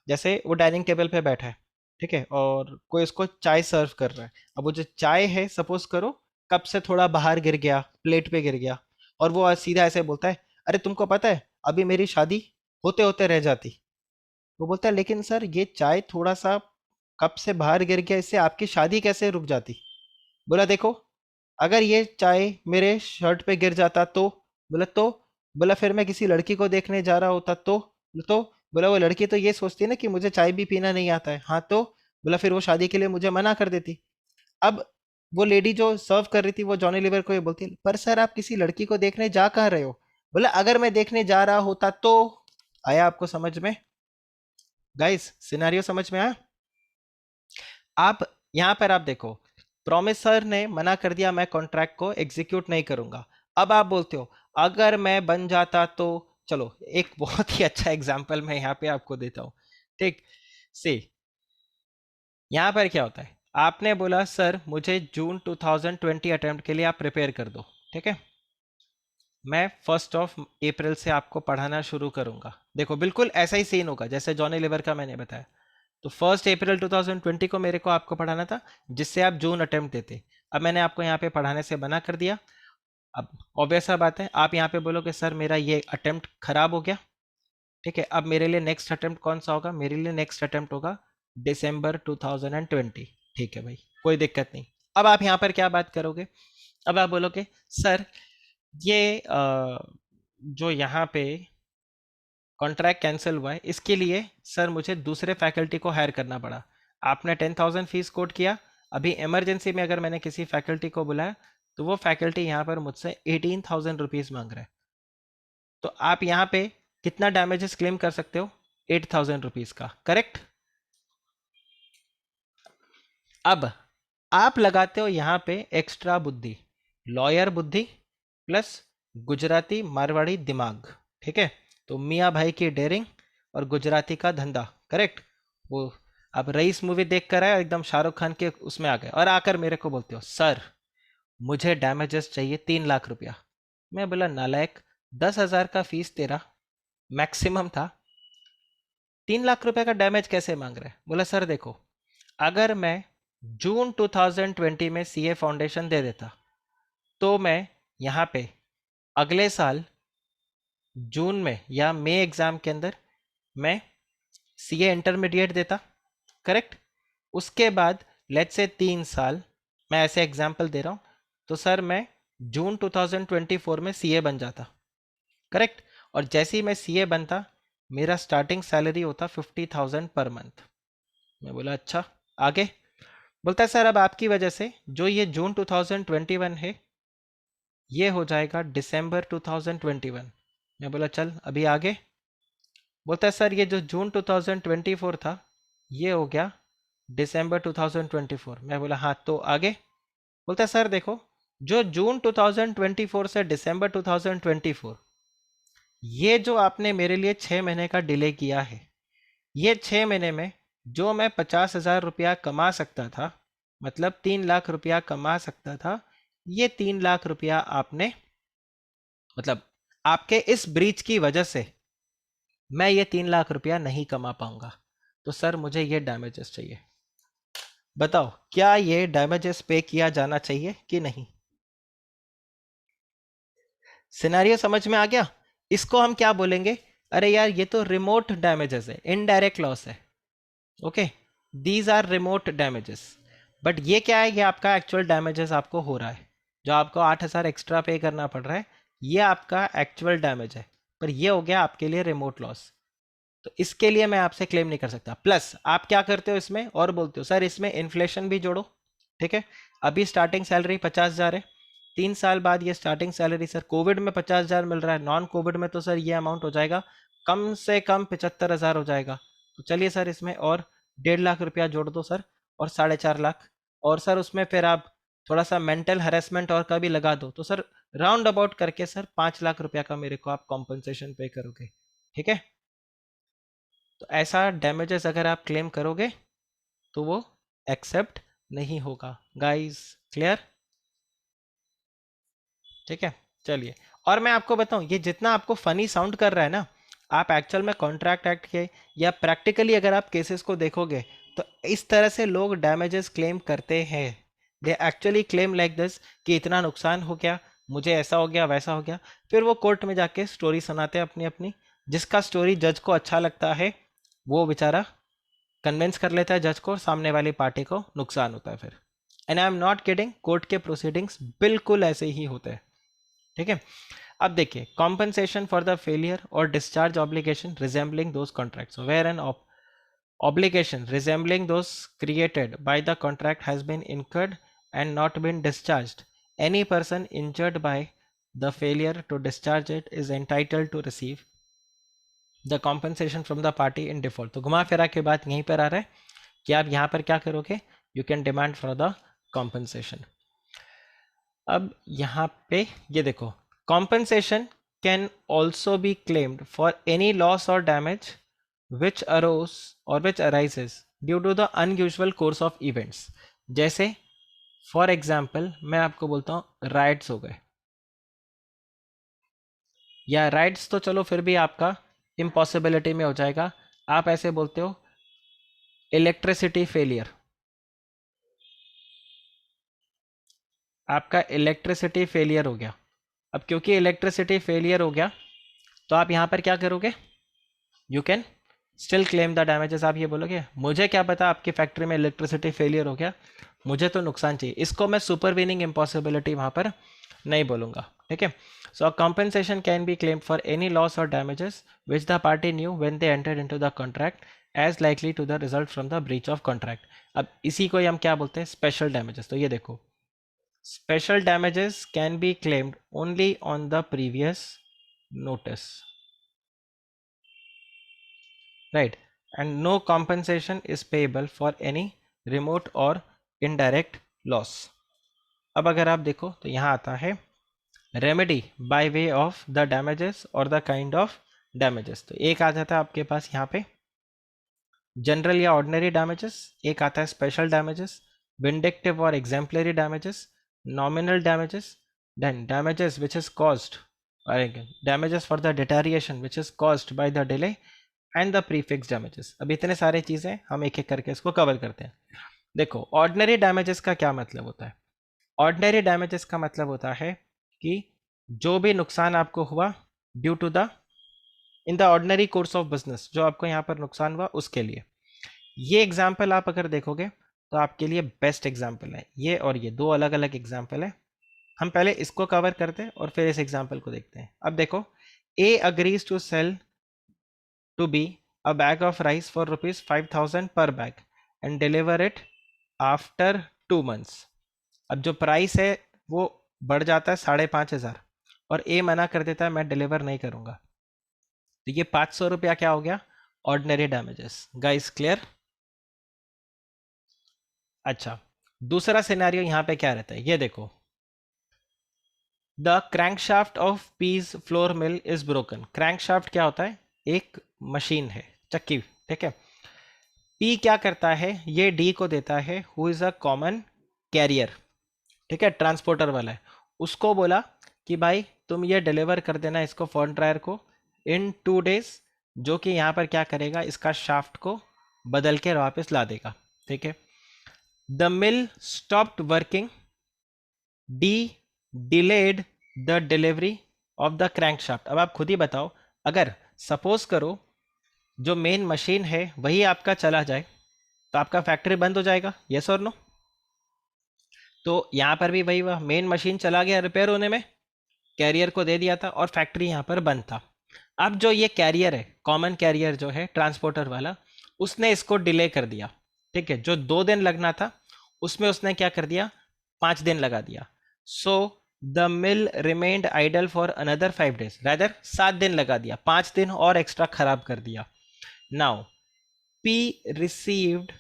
जैसे वो डाइनिंग टेबल पे बैठा है, ठीक है, और कोई उसको चाय सर्व कर रहा है। अब वो जो चाय है, सपोज करो कप से थोड़ा बाहर गिर गया, प्लेट पे गिर गया, और वो सीधा ऐसे बोलता है, अरे तुमको पता है अभी मेरी शादी होते होते रह जाती। वो बोलता है लेकिन सर ये चाय थोड़ा सा कप से बाहर गिर गया, इससे आपकी शादी कैसे रुक जाती? बोला देखो, अगर ये चाय मेरे शर्ट पे गिर जाता तो बोला फिर मैं किसी लड़की को देखने जा रहा होता तो बोला वो लड़की तो ये सोचती ना कि मुझे चाय भी पीना नहीं आता है, हाँ तो बोला फिर वो शादी के लिए मुझे मना कर देती। अब वो लेडी जो सर्व कर रही थी वो जॉनी लीवर को ये बोलती, पर सर आप किसी लड़की को देखने जा कहाँ रहे हो? बोला अगर मैं देखने जा रहा होता तो। आया आपको समझ में? गाइस सिनेरियो समझ में आया? आप यहां पर आप देखो, प्रोमिसर ने मना कर दिया मैं कॉन्ट्रैक्ट को एग्जीक्यूट नहीं करूंगा। अब आप बोलते हो अगर मैं बन जाता तो। चलो एक बहुत ही अच्छा एग्जांपल मैं यहाँ पे आपको देता हूँ, ठीक से। यहाँ पर क्या होता है, आपने बोला सर मुझे जून 2020 अटेम्प्ट के लिए आप प्रिपेयर कर दो, ठीक है, मैं 1 अप्रैल से आपको पढ़ाना शुरू करूंगा। देखो बिल्कुल ऐसा ही सीन होगा जैसे जॉनी लिवर का मैंने बताया। तो 1 अप्रैल 2020 को मेरे को आपको पढ़ाना था, जिससे आप जून अटेम्प्ट देते। अब मैंने आपको यहाँ पे पढ़ाने से मना कर दिया। अब ऑब्वियस सा बात है, आप यहाँ पे बोलोगे सर मेरा ये अटेम्प्ट खराब हो गया, ठीक है, अब मेरे लिए नेक्स्ट अटेम्प्ट कौन सा होगा? मेरे लिए नेक्स्ट अटेम्प्ट होगा दिसंबर 2020। ठीक है भाई, कोई दिक्कत नहीं। अब आप यहाँ पर क्या बात करोगे? अब आप बोलोगे सर ये जो यहाँ पे कॉन्ट्रैक्ट कैंसिल हुआ है इसके लिए सर मुझे दूसरे फैकल्टी को हायर करना पड़ा। आपने 10,000 फीस कोट किया, अभी इमरजेंसी में अगर मैंने किसी फैकल्टी को बुलाया तो वो फैकल्टी यहाँ पर मुझसे 18,000 रुपीज़ मांग रहा है। तो आप यहाँ पे कितना डैमेजेस क्लेम कर सकते हो? 8,000 रुपीज़ का, करेक्ट? अब आप लगाते हो यहाँ पे एक्स्ट्रा बुद्धि, लॉयर बुद्धि प्लस गुजराती मारवाड़ी दिमाग, ठीक है। तो मियाँ भाई की डेयरिंग और गुजराती का धंधा, करेक्ट। वो अब रईस मूवी देख कर आए, एकदम शाहरुख खान के उसमें आ गए और आकर मेरे को बोलते हो सर मुझे डैमेजेस चाहिए 3 लाख रुपया। मैं बोला नालायक, 10,000 का फीस तेरा मैक्सिमम था, 3 लाख रुपए का डैमेज कैसे मांग रहे? बोला सर देखो, अगर मैं जून 2020 में सीए फाउंडेशन दे देता तो मैं यहाँ पे अगले साल जून में या मई एग्जाम के अंदर मैं सीए इंटरमीडिएट देता, करेक्ट। उसके बाद लेट्स से 3 साल, मैं ऐसे एग्जाम्पल दे रहा हूँ, तो सर मैं जून 2024 में सीए बन जाता, करेक्ट। और जैसे ही मैं सीए बनता मेरा स्टार्टिंग सैलरी होता 50,000 पर मंथ। मैं बोला अच्छा, आगे? बोलता है सर अब आपकी वजह से जो ये जून 2021 है ये हो जाएगा दिसंबर 2021। मैं बोला चल अभी आगे? बोलता है सर ये जो जून 2024 था ये हो गया दिसंबर 2024। मैं बोला हाँ तो आगे? बोलता है सर देखो, जो जून 2024 से दिसंबर 2024 ये जो आपने मेरे लिए 6 महीने का डिले किया है, ये 6 महीने में जो मैं 50,000 रुपया कमा सकता था, मतलब 3 लाख रुपया कमा सकता था, ये 3 लाख रुपया आपने, मतलब आपके इस ब्रीच की वजह से मैं ये 3 लाख रुपया नहीं कमा पाऊंगा, तो सर मुझे ये डैमेजेस चाहिए। बताओ क्या ये डैमेजेस पे किया जाना चाहिए कि नहीं? सिनेरियो समझ में आ गया? इसको हम क्या बोलेंगे? अरे यार ये तो रिमोट डैमेजेस है, इनडायरेक्ट लॉस है। Okay, these are remote damages. But ये क्या है? ये आपका एक्चुअल डैमेजेस आपको हो रहा है, जो आपको 8,000 एक्स्ट्रा पे करना पड़ रहा है, ये आपका एक्चुअल डैमेज है, पर ये हो गया आपके लिए रिमोट लॉस। तो इसके लिए मैं आपसे क्लेम नहीं कर सकता। प्लस आप क्या करते हो इसमें और बोलते हो सर इसमें इन्फ्लेशन भी जोड़ो, ठीक है। अभी स्टार्टिंग सैलरी 50,000 है, 3 साल बाद ये स्टार्टिंग सैलरी सर कोविड में 50,000 मिल रहा है, नॉन कोविड में तो सर ये अमाउंट हो जाएगा कम से कम 75,000 हो जाएगा। तो चलिए सर इसमें और 1.5 लाख रुपया जोड़ दो सर, और 4.5 लाख, और सर उसमें फिर आप थोड़ा सा मेंटल हरेसमेंट और का भी लगा दो, तो सर राउंड अबाउट करके सर 5 लाख रुपया का मेरे को आप कॉम्पनसेशन पे करोगे, ठीक है। तो ऐसा डैमेजेस अगर आप क्लेम करोगे तो वो एक्सेप्ट नहीं होगा। Guys clear? ठीक है, चलिए। और मैं आपको बताऊं, ये जितना आपको फनी साउंड कर रहा है ना, आप एक्चुअल में कॉन्ट्रैक्ट एक्ट के या प्रैक्टिकली अगर आप केसेस को देखोगे तो इस तरह से लोग डैमेजेस क्लेम करते हैं। They actually claim like this कि इतना नुकसान हो गया, मुझे ऐसा हो गया वैसा हो गया, फिर वो कोर्ट में जाके स्टोरी सुनाते हैं अपनी अपनी, जिसका स्टोरी जज को अच्छा लगता है वो बेचारा कन्विंस कर लेता है जज को, सामने वाली पार्टी को नुकसान होता है फिर। And I am not kidding, court के प्रोसीडिंग्स बिल्कुल ऐसे ही होते हैं, ठीक है। अब देखिए, कॉम्पनसेशन फॉर द फेलियर और discharge obligation resembling those contracts where an obligation resembling those created by the contract has been incurred and not been discharged, any person injured by the failure to discharge it is entitled to receive the compensation from the party in default. तो घुमा फिरा के बात यहीं पर आ रहा है कि आप यहाँ पर क्या करोगे, you can demand for the compensation. अब यहाँ पे ये देखो, compensation can also be claimed for any loss और डैमेज विच अरोज और which arises due to the unusual course of events. जैसे फॉर एग्जाम्पल मैं आपको बोलता हूँ राइट्स हो गए, या राइट्स तो चलो फिर भी आपका इम्पॉसिबिलिटी में हो जाएगा, आप ऐसे बोलते हो इलेक्ट्रिसिटी फेलियर, आपका इलेक्ट्रिसिटी फेलियर हो गया। अब क्योंकि इलेक्ट्रिसिटी फेलियर हो गया तो आप यहाँ पर क्या करोगे, you can still claim the damages. आप ये बोलोगे मुझे क्या पता आपकी फैक्ट्री में इलेक्ट्रिसिटी फेलियर हो गया, मुझे तो नुकसान चाहिए, इसको मैं सुपरवीनिंग इम्पॉसिबिलिटी वहाँ पर नहीं बोलूँगा, ठीक है। So compensation can be claimed for any loss और damages which the party knew when they entered into the contract as likely to the result from the breach of contract. अब इसी को ही हम क्या बोलते हैं, स्पेशल डैमेजेस। तो ये देखो, special damages can be claimed only on the previous notice, right, and no compensation is payable for any remote or indirect loss। अब अगर आप देखो तो यहाँ आता है remedy by way of the damages or the kind of damages. तो एक आ जाता है आपके पास यहाँ पे जनरल या ऑर्डिनरी डैमेजेस, एक आता है स्पेशल डैमेजेस, विंडिक्टिव और exemplary damages, nominal damages, then damages which is caused, damages for the deterioration which is caused by the delay and the prefix damages. अब इतने सारे चीज़ें हम एक एक करके इसको कवर करते हैं। देखो ऑर्डिनरी डैमेजेस का क्या मतलब होता है। ऑर्डिनरी डैमेजेस का मतलब होता है कि जो भी नुकसान आपको हुआ due to the in the ordinary course of business, जो आपको यहाँ पर नुकसान हुआ उसके लिए। ये एग्जाम्पल आप अगर देखोगे तो आपके लिए बेस्ट एग्जाम्पल है ये, और ये दो अलग अलग एग्जाम्पल है। हम पहले इसको कवर करते हैं और फिर इस एग्जाम्पल को देखते हैं। अब देखो, A agrees to sell to be a bag of rice for ₹5,000 per bag and deliver it after 2 months। अब जो प्राइस है वो बढ़ जाता है 5,500 और ए मना कर देता है मैं डिलीवर नहीं करूंगा। तो ये 500 रुपया क्या हो गया, ऑर्डिनरी डैमेजेस। Guys clear. अच्छा, दूसरा सिनेरियो यहाँ पे क्या रहता है, ये देखो, the crankshaft of P's flour mill is broken. Crankshaft क्या होता है, एक मशीन है, चक्की, ठीक है। पी क्या करता है, ये डी को देता है, who is a common carrier, ठीक है, ट्रांसपोर्टर वाला है। उसको बोला कि भाई तुम ये डिलीवर कर देना इसको फोन ड्रायर को इन 2 days, जो कि यहाँ पर क्या करेगा, इसका शाफ्ट को बदल के वापस ला देगा, ठीक है। The mill stopped working, D delayed the delivery of the crankshaft. अब आप खुद ही बताओ, अगर सपोज करो जो मेन मशीन है वही आपका चला जाए तो आपका फैक्ट्री बंद हो जाएगा, यस और नो। तो यहाँ पर भी वही, वह मेन मशीन चला गया रिपेयर होने में, कैरियर को दे दिया था और फैक्ट्री यहाँ पर बंद था। अब जो ये कैरियर है, कॉमन कैरियर जो है ट्रांसपोर्टर वाला, उसने इसको डिले कर दिया, ठीक है। जो 2 दिन लगना था उसमें उसने क्या कर दिया, 5 दिन लगा दिया। So the mill remained idle for another 5 days, rather 7 दिन लगा दिया, 5 दिन और एक्स्ट्रा खराब कर दिया। Now P received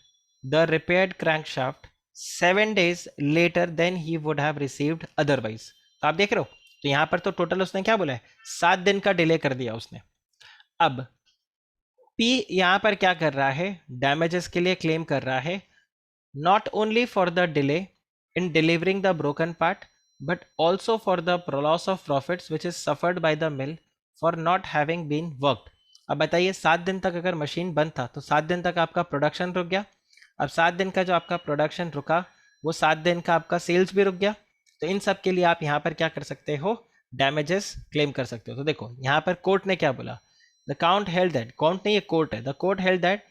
the repaired crankshaft 7 days later than he would have received otherwise। तो आप देख रहे हो, तो यहां पर तो टोटल उसने क्या बोला है, 7 दिन का डिले कर दिया उसने। अब P यहां पर क्या कर रहा है, डैमेजेस के लिए क्लेम कर रहा है, not only for the delay in delivering the broken part but also for the loss of profits which is suffered by the mill for not having been worked. अब बताइए, 7 दिन तक अगर मशीन बंद था तो 7 दिन तक आपका प्रोडक्शन रुक गया। अब 7 दिन का जो आपका प्रोडक्शन रुका, वो 7 दिन का आपका सेल्स भी रुक गया। तो इन सब के लिए आप यहाँ पर क्या कर सकते हो, डैमेजेस क्लेम कर सकते हो। तो देखो यहाँ पर कोर्ट ने क्या बोला, the count held that, count नहीं ये कोर्ट है, the court held that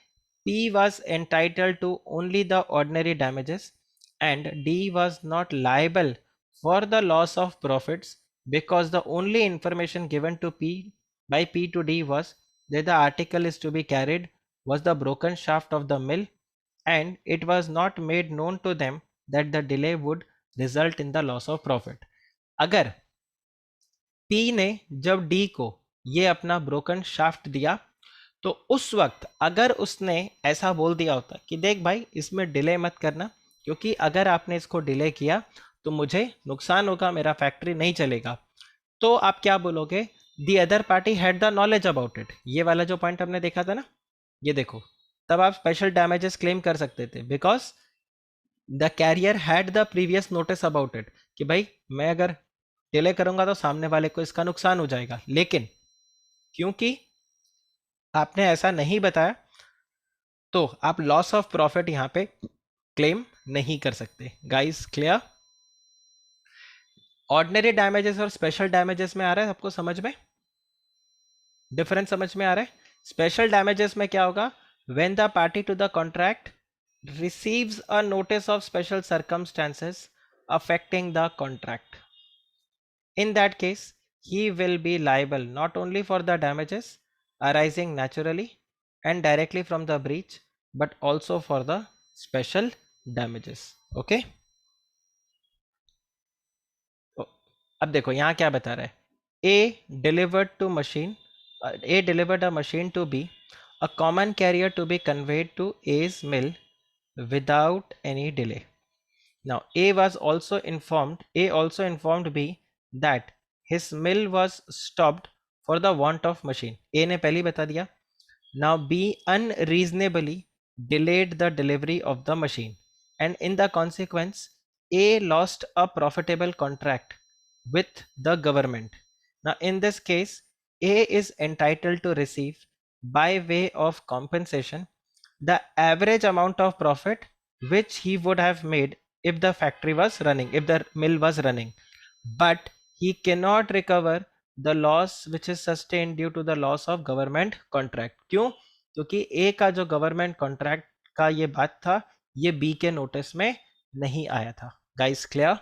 P was entitled to only the ordinary damages and D was not liable for the loss of profits because the only information given to P by P to D was that the article is to be carried was the broken shaft of the mill and it was not made known to them that the delay would result in the loss of profit। अगर P ने जब D को ये अपना broken shaft दिया तो उस वक्त अगर उसने ऐसा बोल दिया होता कि देख भाई इसमें डिले मत करना, क्योंकि अगर आपने इसको डिले किया तो मुझे नुकसान होगा, मेरा फैक्ट्री नहीं चलेगा, तो आप क्या बोलोगे, the other party had the knowledge about it. ये वाला जो पॉइंट हमने देखा था ना, ये देखो, तब आप स्पेशल डैमेजेस क्लेम कर सकते थे because the carrier had the previous notice about it, कि भाई मैं अगर डिले करूंगा तो सामने वाले को इसका नुकसान हो जाएगा। लेकिन क्योंकि आपने ऐसा नहीं बताया तो आप लॉस ऑफ प्रॉफिट यहां पे क्लेम नहीं कर सकते। Guys clear. ऑर्डिनरी डैमेजेस और स्पेशल डैमेजेस में आ रहा है आपको समझ में, डिफरेंस समझ में आ रहा है। स्पेशल डैमेजेस में क्या होगा, when the party to the contract receives a notice of special circumstances affecting the contract, in that case he will be liable not only for the damages arising naturally and directly from the breach but also for the special damages। okay, अब देखो यहाँ क्या बता रहा है, A delivered to machine A delivered a machine to B, a common carrier to be conveyed to A's mill without any delay। Now A also informed B that his mill was stopped for the want of machine. A ने पहले ही बता दिया. Now B unreasonably delayed the delivery of the machine, and in the consequence, A lost a profitable contract with the government. Now, in this case, A is entitled to receive by way of compensation the average amount of profit which he would have made if the factory was running, if the mill was running, but he cannot recover the loss which is sustained due to the loss of government contract. क्यों? क्योंकि ए का जो government contract का ये बात था, ये B के नोटिस में नहीं आया था. Guys clear?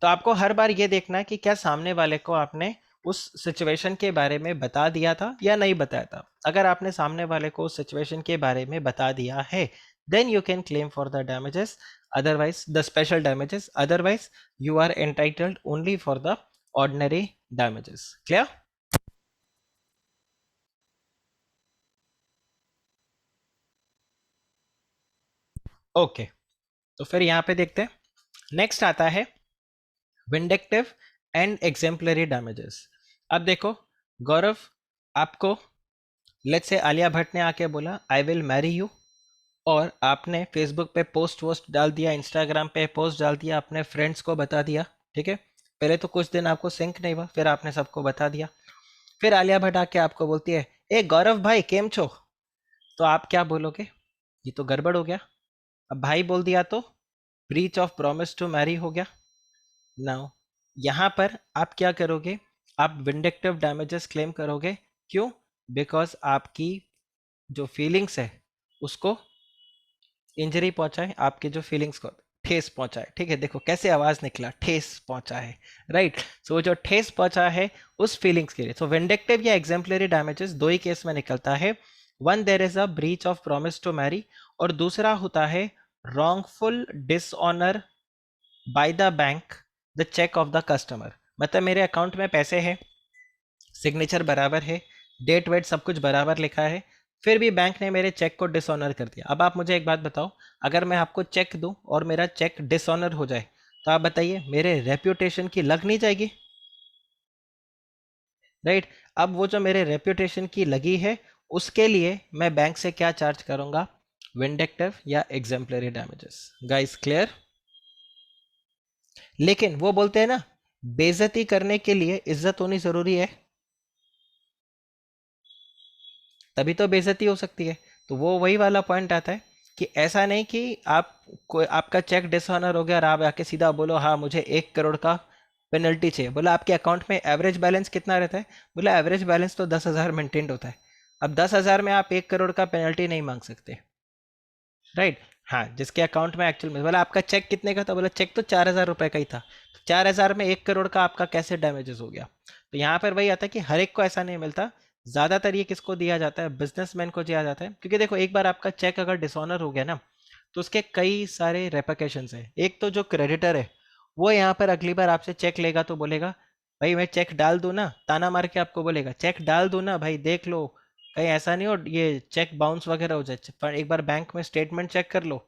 तो आपको हर बार ये देखना है कि क्या सामने वाले को आपने उस सिचुएशन के बारे में बता दिया था या नहीं बताया था. अगर आपने सामने वाले को उस सिचुएशन के बारे में बता दिया है, then you can claim for the damages, otherwise the special damages, otherwise you are entitled only for the ordinary damages. Clear? Okay, तो फिर यहाँ पे देखते हैं. नेक्स्ट आता है विंडेक्टिव एंड एग्जेम्पलरी डैमेजेस. अब देखो गौरव, आपको लेट्स से आलिया भट्ट ने आके बोला आई विल मैरी यू, और आपने फेसबुक पे पोस्ट वोस्ट डाल दिया, इंस्टाग्राम पे पोस्ट डाल दिया, अपने फ्रेंड्स को बता दिया. ठीक है, पहले तो कुछ दिन आपको सिंक नहीं हुआ, फिर आपने सबको बता दिया. फिर आलिया भट्ट आके आपको बोलती है ए गौरव भाई केम छो, तो आप क्या बोलोगे? ये तो गड़बड़ हो गया. अब भाई बोल दिया तो breach of promise to marry हो गया. नाउ यहाँ पर आप क्या करोगे? आप विंडेक्टिव डैमेजेस क्लेम करोगे. क्यों? बिकॉज आपकी जो फीलिंग्स है उसको इंजरी पहुंचाए, आपके जो फीलिंग्स को ठेस पहुंचाए. ठीक है, देखो कैसे आवाज निकला, ठेस पहुंचा है. राइट, सो जो ठेस पहुंचा है उस फीलिंग्स के लिए. सो विंडेक्टिव या एग्जेम्पलरी डैमेजेस दो ही केस में निकलता है. One, there is a breach of promise to marry, और दूसरा होता है wrongful dishonor by the bank the check of the customer. मतलब मेरे अकाउंट में पैसे हैं, सिग्नेचर बराबर है, डेट वेट सब कुछ बराबर लिखा है, फिर भी बैंक ने मेरे चेक को डिसऑनर कर दिया. अब आप मुझे एक बात बताओ, अगर मैं आपको चेक दूं और मेरा चेक डिसऑनर हो जाए तो आप बताइए मेरे रेप्यूटेशन की लग नहीं जाएगी? राइट, अब वो जो मेरे रेप्यूटेशन की लगी है उसके लिए मैं बैंक से क्या चार्ज करूंगा? विंडेक्टिव या एग्जेम्पलरी डैमेजेस. Guys clear? लेकिन वो बोलते हैं ना, बेइज्जती करने के लिए इज्जत होनी जरूरी है, तभी तो बेइज्जती हो सकती है. तो वो वही वाला पॉइंट आता है कि ऐसा नहीं कि आप कोई आपका चेक डिसऑनर हो गया और आप आके सीधा बोलो हाँ मुझे 1 करोड़ का पेनल्टी चाहिए. बोला आपके अकाउंट में एवरेज बैलेंस कितना रहता है? बोला एवरेज बैलेंस तो 10,000 मेंटेन होता है. अब 10,000 में आप 1 करोड़ का पेनल्टी नहीं मांग सकते. राइट, हाँ, जिसके अकाउंट में एक्चुअल में, बोला आपका चेक कितने का था? बोला चेक तो 4,000 रुपये का ही था. तो 4,000 में 1 करोड़ का आपका कैसे डैमेजेस हो गया? तो यहाँ पर वही आता है कि हर एक को ऐसा नहीं मिलता. ज़्यादातर ये किसको दिया जाता है? बिजनेसमैन को दिया जाता है. क्योंकि देखो एक बार आपका चेक अगर डिसऑनर हो गया ना, तो उसके कई सारे रेपरकशंस हैं. एक तो जो क्रेडिटर है वो यहाँ पर अगली बार आपसे चेक लेगा तो बोलेगा भाई मैं चेक डाल दूँ ना, ताना मार के आपको बोलेगा चेक डाल दूँ ना भाई, देख लो कहीं ऐसा नहीं हो ये चेक बाउंस वगैरह हो जाए. पर एक बार बैंक में स्टेटमेंट चेक कर लो.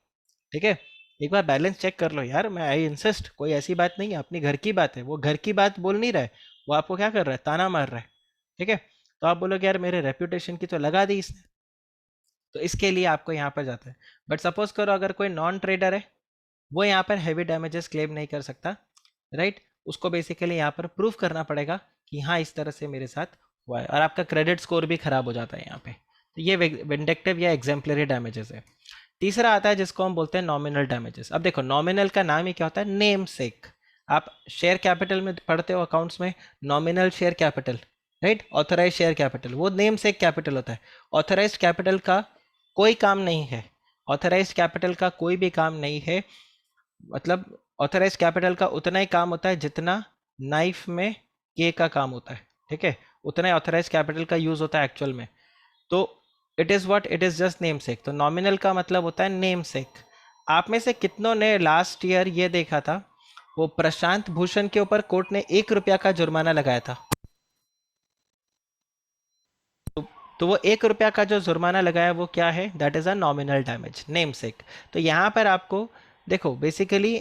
ठीक है, एक बार बैलेंस चेक कर लो यार, मैं आई इंसिस्ट, कोई ऐसी बात नहीं है, अपनी घर की बात है. वो घर की बात बोल नहीं रहा है, वो आपको क्या कर रहा है? ताना मार रहा है. ठीक है, तो आप बोलोगे यार मेरे रेप्यूटेशन की तो लगा दी इसने, तो इसके लिए आपको यहाँ पर जाता है. बट सपोज करो अगर कोई नॉन ट्रेडर है, वो यहाँ पर हैवी डैमेजेस क्लेम नहीं कर सकता. राइट, उसको बेसिकली यहाँ पर प्रूफ करना पड़ेगा कि हाँ इस तरह से मेरे साथ हुआ है, और आपका क्रेडिट स्कोर भी खराब हो जाता है यहाँ पे. तो ये विंडेक्टिव या एग्जेम्पलरी डैमेजेस है. तीसरा आता है जिसको हम बोलते हैं नॉमिनल डैमेजेस. अब देखो नॉमिनल का नाम ही क्या होता है? Namesake. आप शेयर कैपिटल में पढ़ते हो अकाउंट्स में, nominal share capital, right, authorise share capital, वो नेम सेक कैपिटल होता है. ऑथराइज कैपिटल का कोई काम नहीं है, ऑथराइज कैपिटल का कोई भी काम नहीं है. मतलब ऑथराइज कैपिटल का उतना ही काम होता है जितना नाइफ में के का काम होता है. ठीक है, उतना ही ऑथराइज कैपिटल का यूज होता है एक्चुअल में. तो it is what it is, just name सेक. तो नॉमिनल का मतलब होता है नेम सेक. आप में से कितनों ने लास्ट ईयर ये देखा था, वो प्रशांत भूषण के ऊपर कोर्ट ने 1 रुपया का जुर्माना लगाया था. तो वो 1 रुपया का जो जुर्माना लगाया वो क्या है? That is a nominal damage, name सेक. तो यहाँ पर आपको देखो बेसिकली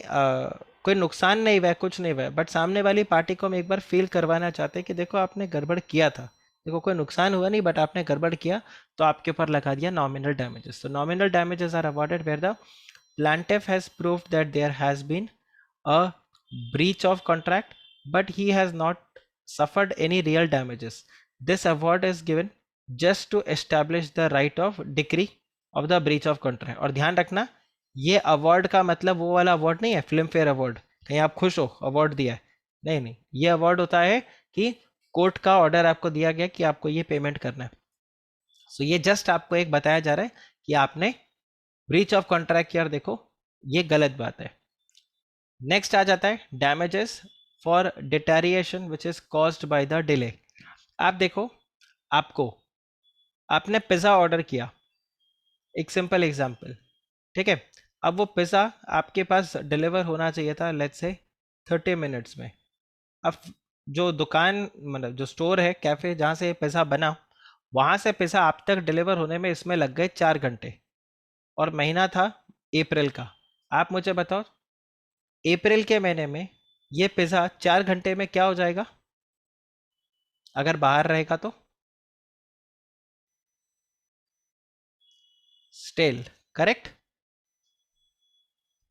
कोई नुकसान नहीं हुआ है, कुछ नहीं हुआ है, बट सामने वाली पार्टी को हम एक बार फील करवाना चाहते हैं कि देखो आपने गड़बड़ किया था, देखो कोई नुकसान हुआ नहीं बट आपने गड़बड़ किया, तो आपके ऊपर लगा दिया नॉमिनल डैमेजेस। तो nominal damages are awarded where the plaintiff has proved that there has been a breach of contract but he has not suffered any real damages. This award is given just to establish the right of decree of the breach of contract। और ध्यान रखना ये award का मतलब वो वाला award नहीं है फिल्म फेयर अवार्ड, कहीं आप खुश हो अवार्ड दिया है, नहीं नहीं, ये अवार्ड होता है कि कोर्ट का ऑर्डर आपको दिया गया कि आपको ये पेमेंट करना है। सो ये जस्ट आपको एक बताया जा रहा है कि आपने ब्रीच ऑफ कॉन्ट्रैक्ट किया और देखो ये गलत बात है। नेक्स्ट आ जाता है damages for deterioration which is caused by the delay. आप देखो, आपने पिज़्ज़ा ऑर्डर किया, एक सिंपल एग्जांपल, ठीक है, अब वो पिज़्ज़ा आपके पास डिलीवर होना चाहिए था लेट्स से 30 मिनट्स में। अब जो दुकान मतलब जो स्टोर है कैफ़े जहाँ से पिज़्ज़ा बना, वहाँ से पिज़्ज़ा आप तक डिलीवर होने में इसमें लग गए 4 घंटे, और महीना था अप्रैल का। आप मुझे बताओ अप्रैल के महीने में ये पिज़्ज़ा 4 घंटे में क्या हो जाएगा अगर बाहर रहेगा तो? स्टेल, करेक्ट,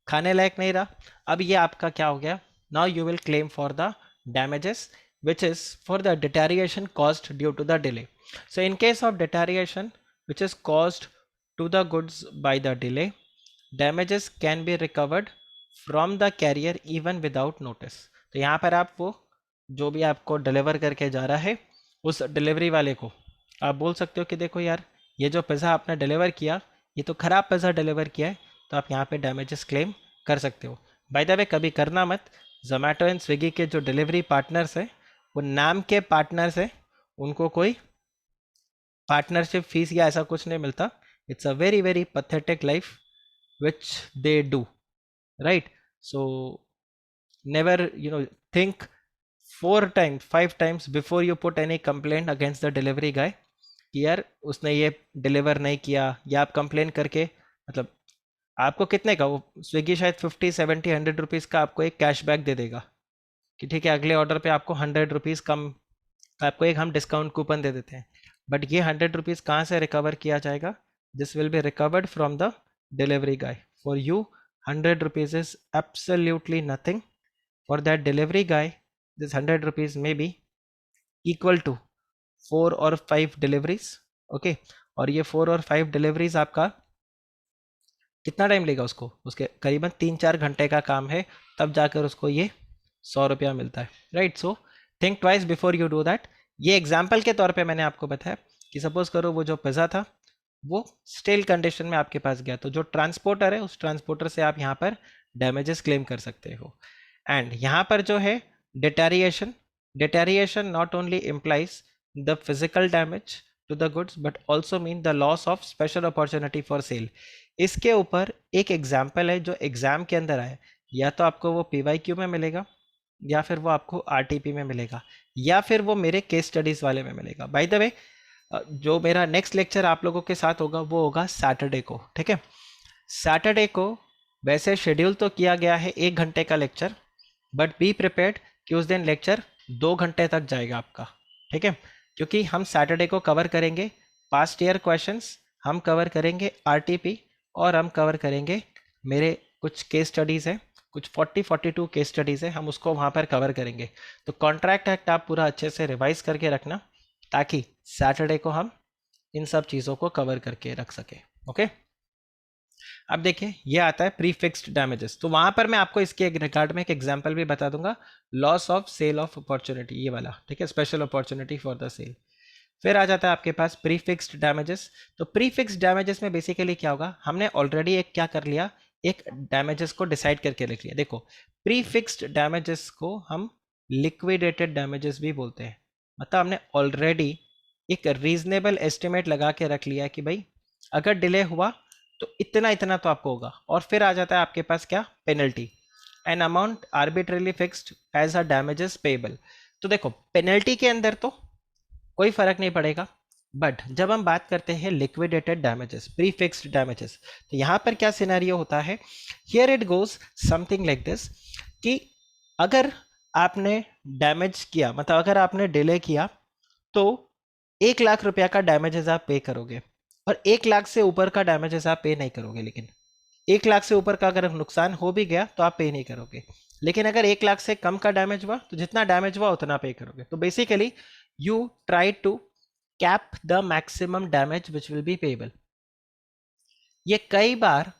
खाने लायक नहीं रहा। अब ये आपका क्या हो गया, now you will claim for the damages which is for the deterioration caused due to the delay. So in case of deterioration which is caused to the goods by the delay, damages can be recovered from the carrier even without notice। तो यहाँ पर आप वो जो भी आपको deliver करके जा रहा है उस डिलीवरी वाले को आप बोल सकते हो कि देखो यार ये जो पिज़्ज़ा आपने डिलीवर किया ये तो ख़राब पिज़्ज़ा डिलीवर किया है, तो आप यहाँ पे डैमेजेस क्लेम कर सकते हो। बाय द वे कभी करना मत, जोमेटो एंड स्विगी के जो डिलीवरी पार्टनर्स हैं वो नाम के पार्टनर्स हैं, उनको कोई पार्टनरशिप फीस या ऐसा कुछ नहीं मिलता। It's a very very pathetic life which they do, right? So never think 4 times 5 times before you put any complaint against the delivery guy कि यार उसने ये डिलीवर नहीं किया, या आप कंप्लेन करके मतलब आपको कितने का वो स्विगी शायद 50 70 100 रुपीज़ का आपको एक कैशबैक दे देगा कि ठीक है अगले ऑर्डर पे आपको 100 रुपीज़ कम, आपको एक हम डिस्काउंट कूपन दे देते हैं, बट ये 100 रुपीज़ कहाँ से रिकवर किया जाएगा? This will be recovered from the delivery guy। For you 100 rupees is absolutely nothing, for that delivery guy this 100 rupees may be equal to 4 or 5 deliveries। okay, और ये 4 और 5 deliveries आपका कितना टाइम लेगा उसको, उसके करीबन 3-4 घंटे का काम है, तब जाकर उसको ये 100 रुपया मिलता है, right? So think twice before you do that. ये एग्जाम्पल के तौर पे मैंने आपको बताया कि सपोज करो वो जो पिज़्ज़ा था वो स्टेल कंडीशन में आपके पास गया, तो जो ट्रांसपोर्टर है उस ट्रांसपोर्टर से आप यहाँ पर डैमेजेस क्लेम कर सकते हो। एंड यहाँ पर जो है deterioration, deterioration not only implies the physical damage to the goods but also mean the loss of special opportunity for sale. इसके ऊपर एक एग्जाम्पल है जो एग्जाम के अंदर आए, या तो आपको वो PYQ में मिलेगा, या फिर वो आपको RTP में मिलेगा, या फिर वो मेरे केस स्टडीज़ वाले में मिलेगा। बाय द वे जो मेरा नेक्स्ट लेक्चर आप लोगों के साथ होगा वो होगा सैटरडे को, ठीक है? सैटरडे को वैसे शेड्यूल तो किया गया है 1 घंटे का लेक्चर, बट बी प्रिपेयर्ड कि उस दिन लेक्चर 2 घंटे तक जाएगा आपका, ठीक है? क्योंकि हम सैटरडे को कवर करेंगे पास्ट ईयर क्वेश्चंस, हम कवर करेंगे RTP, और हम कवर करेंगे मेरे कुछ केस स्टडीज़ हैं, कुछ 40-42 केस स्टडीज़ है, हम उसको वहाँ पर कवर करेंगे। तो कॉन्ट्रैक्ट एक्ट आप पूरा अच्छे से रिवाइज करके रखना ताकि सैटरडे को हम इन सब चीज़ों को कवर करके रख सके। ओके, अब देखिए ये आता है प्रीफिक्स्ड डैमेजेस, तो वहाँ पर मैं आपको इसके रिगार्ड में एक एग्जांपल भी बता दूंगा, loss of sale of opportunity, ये वाला, ठीक है, special opportunity for the sale. फिर आ जाता है आपके पास प्रीफिक्स्ड डैमेजेस। तो प्रीफिक्स्ड डैमेजेस में बेसिकली क्या होगा, हमने ऑलरेडी एक क्या कर लिया, एक डैमेजेस को डिसाइड करके रख लिया। देखो प्रीफिक्स्ड डैमेजेस को हम लिक्विडेटेड डैमेजेस भी बोलते हैं, मतलब हमने ऑलरेडी एक रीजनेबल एस्टिमेट लगा के रख लिया कि भाई अगर डिले हुआ तो इतना इतना तो आपको होगा। और फिर आ जाता है आपके पास क्या, penalty, an amount arbitrarily fixed as a damages payable. तो देखो पेनल्टी के अंदर तो कोई फर्क नहीं पड़ेगा, बट जब हम बात करते हैं लिक्विडेटेड डैमेजेस, प्रीफिक्स्ड डैमेजेस, तो यहाँ पर क्या सिनेरियो होता है, here it goes something like this कि अगर आपने डैमेज किया, मतलब अगर आपने डिले किया, तो 1 लाख रुपया का डैमेजेस आप पे करोगे, और 1 लाख से ऊपर का डैमेजेस आप पे नहीं करोगे। लेकिन 1 लाख से ऊपर का अगर नुकसान हो भी गया तो आप पे नहीं करोगे। लेकिन अगर 1 लाख से कम का डैमेज हुआ तो जितना डैमेज हुआ उतना पे करोगे। तो basically you try to cap the maximum damage which will be payable. ये कई बार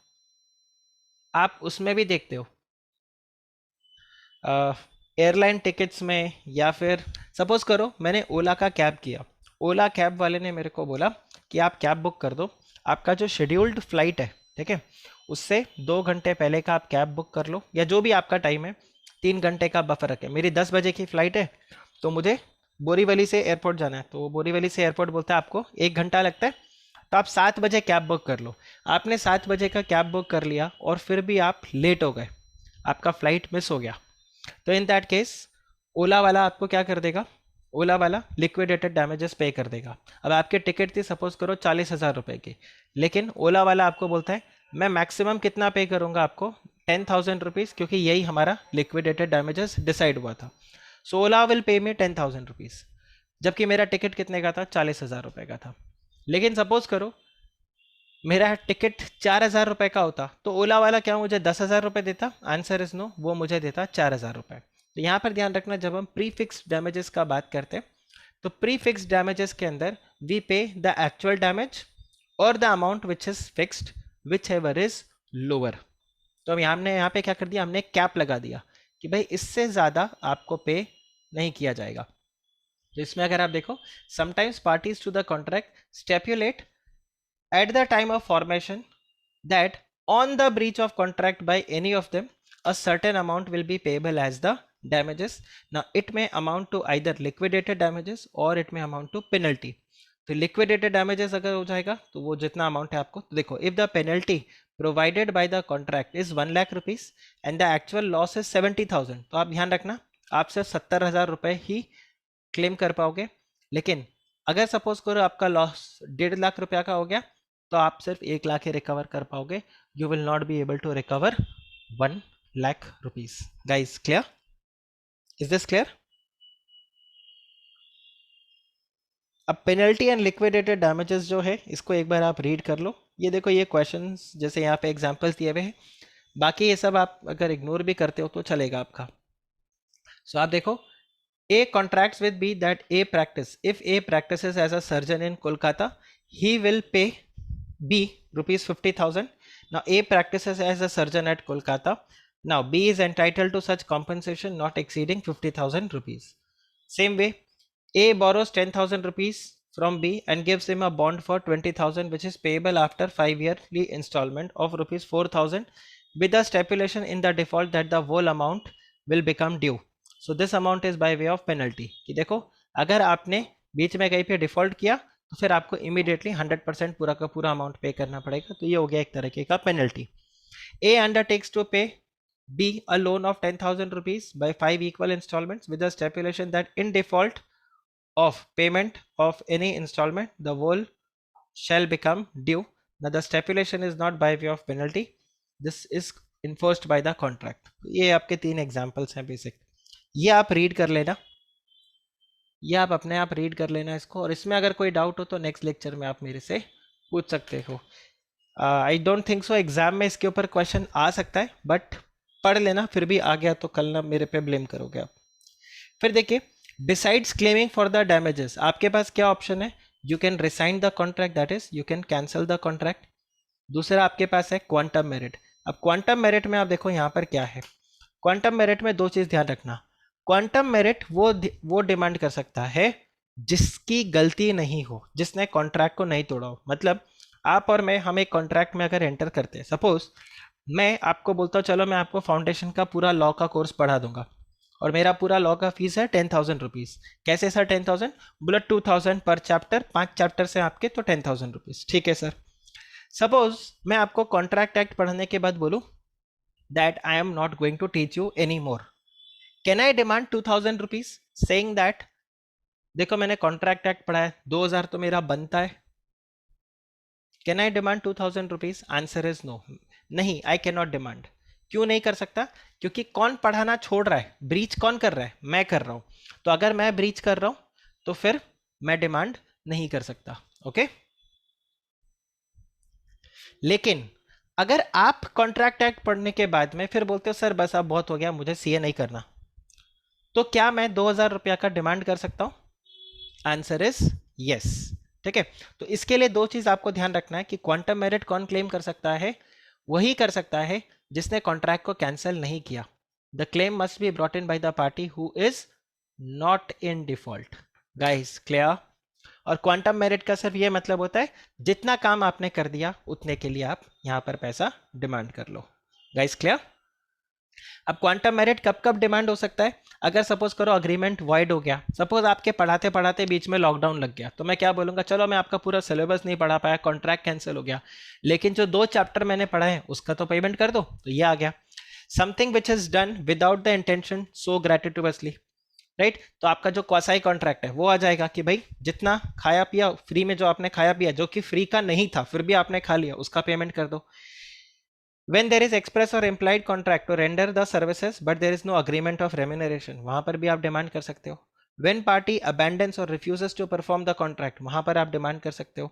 आप उसमें भी देखते हो, एयरलाइन टिकट्स में, या फिर सपोज करो मैंने ओला का कैब किया, ओला कैब वाले ने मेरे को बोला कि आप कैब बुक कर दो, आपका जो शेड्यूल्ड फ्लाइट है, ठीक है, उससे 2 घंटे पहले का आप कैब बुक कर लो, या जो भी आपका टाइम है, 3 घंटे का बफर रखें। मेरी 10 बजे की फ़्लाइट है, तो मुझे बोरीवली से एयरपोर्ट जाना है, तो बोरीवली से एयरपोर्ट बोलता है आपको 1 घंटा लगता है, तो आप 7 बजे कैब बुक कर लो। आपने 7 बजे का कैब बुक कर लिया और फिर भी आप लेट हो गए, आपका फ्लाइट मिस हो गया, तो इन दैट केस ओला वाला आपको क्या कर देगा, ओला वाला लिक्विडेटेड डैमेजेस पे कर देगा। अब आपकी टिकट थी सपोज करो 40,000 रुपए की, लेकिन ओला वाला आपको बोलता है मैं मैक्सिमम कितना पे करूंगा आपको, 10,000 रुपीज़, क्योंकि यही हमारा लिक्विडेटेड डैमेजेस डिसाइड हुआ था। सो ओला विल पे मी 10,000 रुपीज़, जबकि मेरा टिकट कितने का था, 40,000 रुपए का था। लेकिन सपोज करो मेरा टिकट 4,000 रुपए का होता, तो ओला वाला क्या मुझे 10,000 रुपए देता, आंसर इज नो, वो मुझे देता 4,000 रुपए। तो यहाँ पर ध्यान रखना, जब हम प्री फिक्स डैमेजेस का बात करते हैं, तो प्री फिक्स डैमेजेस के अंदर वी पे द एक्चुअल डैमेज और the amount which is fixed which ever is lower. तो हम हमने यहाँ पे क्या कर दिया, हमने कैप लगा दिया कि भाई इससे ज़्यादा आपको पे नहीं किया जाएगा। तो इसमें अगर आप देखो, sometimes parties to the contract stipulate at the time of formation that on the breach of contract by any of them a certain amount will be payable as the damages. Now it may amount to either liquidated damages or it may amount to penalty. तो liquidated damages अगर हो जाएगा तो वो जितना amount है आपको, तो देखो if the penalty provided by the contract is 1 lakh rupees and the actual loss is 70,000, तो आप ध्यान रखना आप सिर्फ 70,000 रुपए ही क्लेम कर पाओगे। लेकिन अगर सपोज करो आपका लॉस 1.5 लाख रुपया का हो गया, तो आप सिर्फ 1 लाख ही रिकवर कर पाओगे, you will not be able to recover 1 lakh rupees. Guys clear, is this clear? अब पेनल्टी एंड लिक्विडेटेड डैमेजेस जो है इसको एक बार आप रीड कर लो। ये देखो ये क्वेश्चंस जैसे यहाँ पे एग्जांपल्स दिए हुए हैं, बाकी ये सब आप अगर इग्नोर भी करते हो तो चलेगा आपका। सो आप देखो, A contracts with B that A practice. If A practices as a surgeon in Kolkata, he will pay B rupees 50,000. Now A practices as a surgeon at Kolkata. Now B is entitled to such compensation not exceeding 50,000 rupees. Same way, A borrows 10,000 rupees from B and gives him a bond for 20,000 which is payable after 5 yearly installment of rupees 4,000 with the stipulation in the default that the whole amount will become due. So this amount is by way of penalty, कि देखो अगर आपने बीच में कहीं पे default किया तो फिर आपको इमीडिएटली 100% पूरा का पूरा अमाउंट पे करना पड़ेगा, तो ये हो गया एक तरीके का penalty. A undertakes to pay be a loan of 10,000 rupees by 5 equal installments with the stipulation that in default of payment of any installment the whole shall become due. Now the stipulation is not by way of penalty, this is enforced by the contract. ये आपके 3 examples हैं basic, ये आप read कर लेना, ये आप अपने आप रीड कर लेना इसको, और इसमें अगर कोई डाउट हो तो नेक्स्ट लेक्चर में आप मेरे से पूछ सकते हो। I don't think so exam में इसके ऊपर क्वेश्चन आ सकता है, बट पढ़ लेना, फिर भी आ गया तो कल ना मेरे पे ब्लेम करोगे आप। फिर देखिए, decides claiming for the damages, आपके पास क्या ऑप्शन है, you can rescind the contract, that is you can cancel the contract. दूसरा आपके पास है क्वांटम मेरिट। अब क्वांटम मेरिट में आप देखो यहाँ पर क्या है, क्वांटम मेरिट में 2 चीज ध्यान रखना। क्वांटम मेरिट वो डिमांड कर सकता है जिसकी गलती नहीं हो, जिसने कॉन्ट्रैक्ट को नहीं तोड़ा हो। मतलब आप और मैं, हम एक कॉन्ट्रैक्ट में अगर एंटर करते हैं, सपोज मैं आपको बोलता हूँ चलो मैं आपको फाउंडेशन का पूरा लॉ का कोर्स पढ़ा दूंगा, और मेरा पूरा लॉ का फीस है 10,000 रुपीज़। कैसे सर 10,000? बोला 2,000 पर चैप्टर, 5 चैप्टर से आपके, तो 10,000 रुपीज़। ठीक है सर। सपोज मैं आपको कॉन्ट्रैक्ट एक्ट पढ़ने के बाद बोलूँ that I am not going to teach you any more, can I demand 2,000 rupees saying that देखो मैंने कॉन्ट्रैक्ट एक्ट पढ़ा है, 2,000 तो मेरा बनता है, can I demand 2,000 rupees? Answer is no, नहीं, आई कैन नॉट डिमांड। क्यों नहीं कर सकता? क्योंकि कौन पढ़ाना छोड़ रहा है? ब्रीच कौन कर रहा है? मैं कर रहा हूं। तो अगर मैं ब्रीच कर रहा हूं तो फिर मैं डिमांड नहीं कर सकता। ओके, लेकिन अगर आप कॉन्ट्रैक्ट एक्ट पढ़ने के बाद में फिर बोलते हो सर बस अब बहुत हो गया, मुझे सीए नहीं करना, तो क्या मैं 2000 रुपया का डिमांड कर सकता हूं? Answer is yes. ठीक है, तो इसके लिए दो चीज आपको ध्यान रखना है कि क्वांटम मेरिट कौन क्लेम कर सकता है? वही कर सकता है जिसने कॉन्ट्रैक्ट को कैंसिल नहीं किया। The claim must be brought in by the party who is not in default. Guys clear? और क्वांटम मेरिट का सिर्फ ये मतलब होता है जितना काम आपने कर दिया उतने के लिए आप यहां पर पैसा डिमांड कर लो। Guys clear? अब क्वांटम मेरिट कब कब डिमांड हो सकता है? अगर सपोज करो अग्रीमेंट वॉइड हो गया, सपोज आपके पढ़ाते पढ़ाते बीच में लॉकडाउन लग गया, तो मैं क्या बोलूंगा, चलो मैं आपका पूरा सिलेबस नहीं पढ़ा पाया, कॉन्ट्रैक्ट कैंसिल हो गया, लेकिन जो 2 चैप्टर मैंने पढ़ा है उसका तो पेमेंट कर दो, तो ये आ गया। Something which is done without the intention so gratuitously, right? तो आपका जो क्वासाई कॉन्ट्रैक्ट है वो आ जाएगा कि भाई जितना खाया पिया फ्री में, जो आपने खाया पिया जो कि फ्री का नहीं था फिर भी आपने खा लिया, उसका पेमेंट कर दो। When there is express or implied contract to render the services but there is no agreement of remuneration, वहां पर भी आप डिमांड कर सकते हो। When party abandons or refuses to perform the contract, वहां पर आप डिमांड कर सकते हो।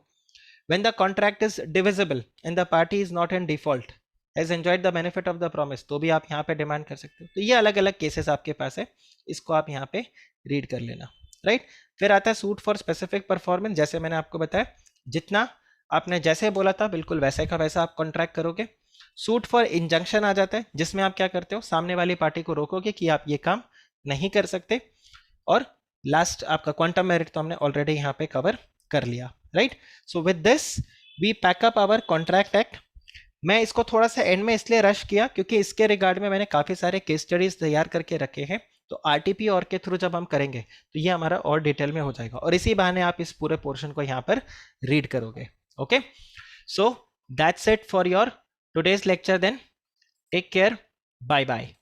When the contract is divisible and the party is not in default, has enjoyed the benefit of the promise, तो भी आप यहाँ पे डिमांड कर सकते हो। तो ये अलग अलग केसेस आपके पास है, इसको आप यहाँ पे रीड कर लेना, राइट? फिर आता है सूट फॉर स्पेसिफिक परफॉर्मेंस। जैसे मैंने आपको बताया, जितना आपने जैसे बोला था बिल्कुल वैसे का वैसा आप कॉन्ट्रैक्ट करोगे। सूट फॉर इंजंक्शन आ जाता है, जिसमें आप क्या करते हो, सामने वाली पार्टी को रोकोगे कि आप ये काम नहीं कर सकते। और लास्ट आपका क्वांटम मेरिट तो हमने ऑलरेडी यहाँ पे कवर कर लिया, right? So with this we pack up our contract act. मैं इसको थोड़ा सा एंड में इसलिए रश किया क्योंकि इसके रिगार्ड में मैंने काफी सारे केस स्टडीज तैयार करके रखे हैं, तो आरटीपी और के थ्रू जब हम करेंगे तो ये हमारा और डिटेल में हो जाएगा, और इसी बहाने आप इस पूरे पोर्शन को यहाँ पर रीड करोगे। Okay, so that's it for your today's lecture then. Take care. Bye bye.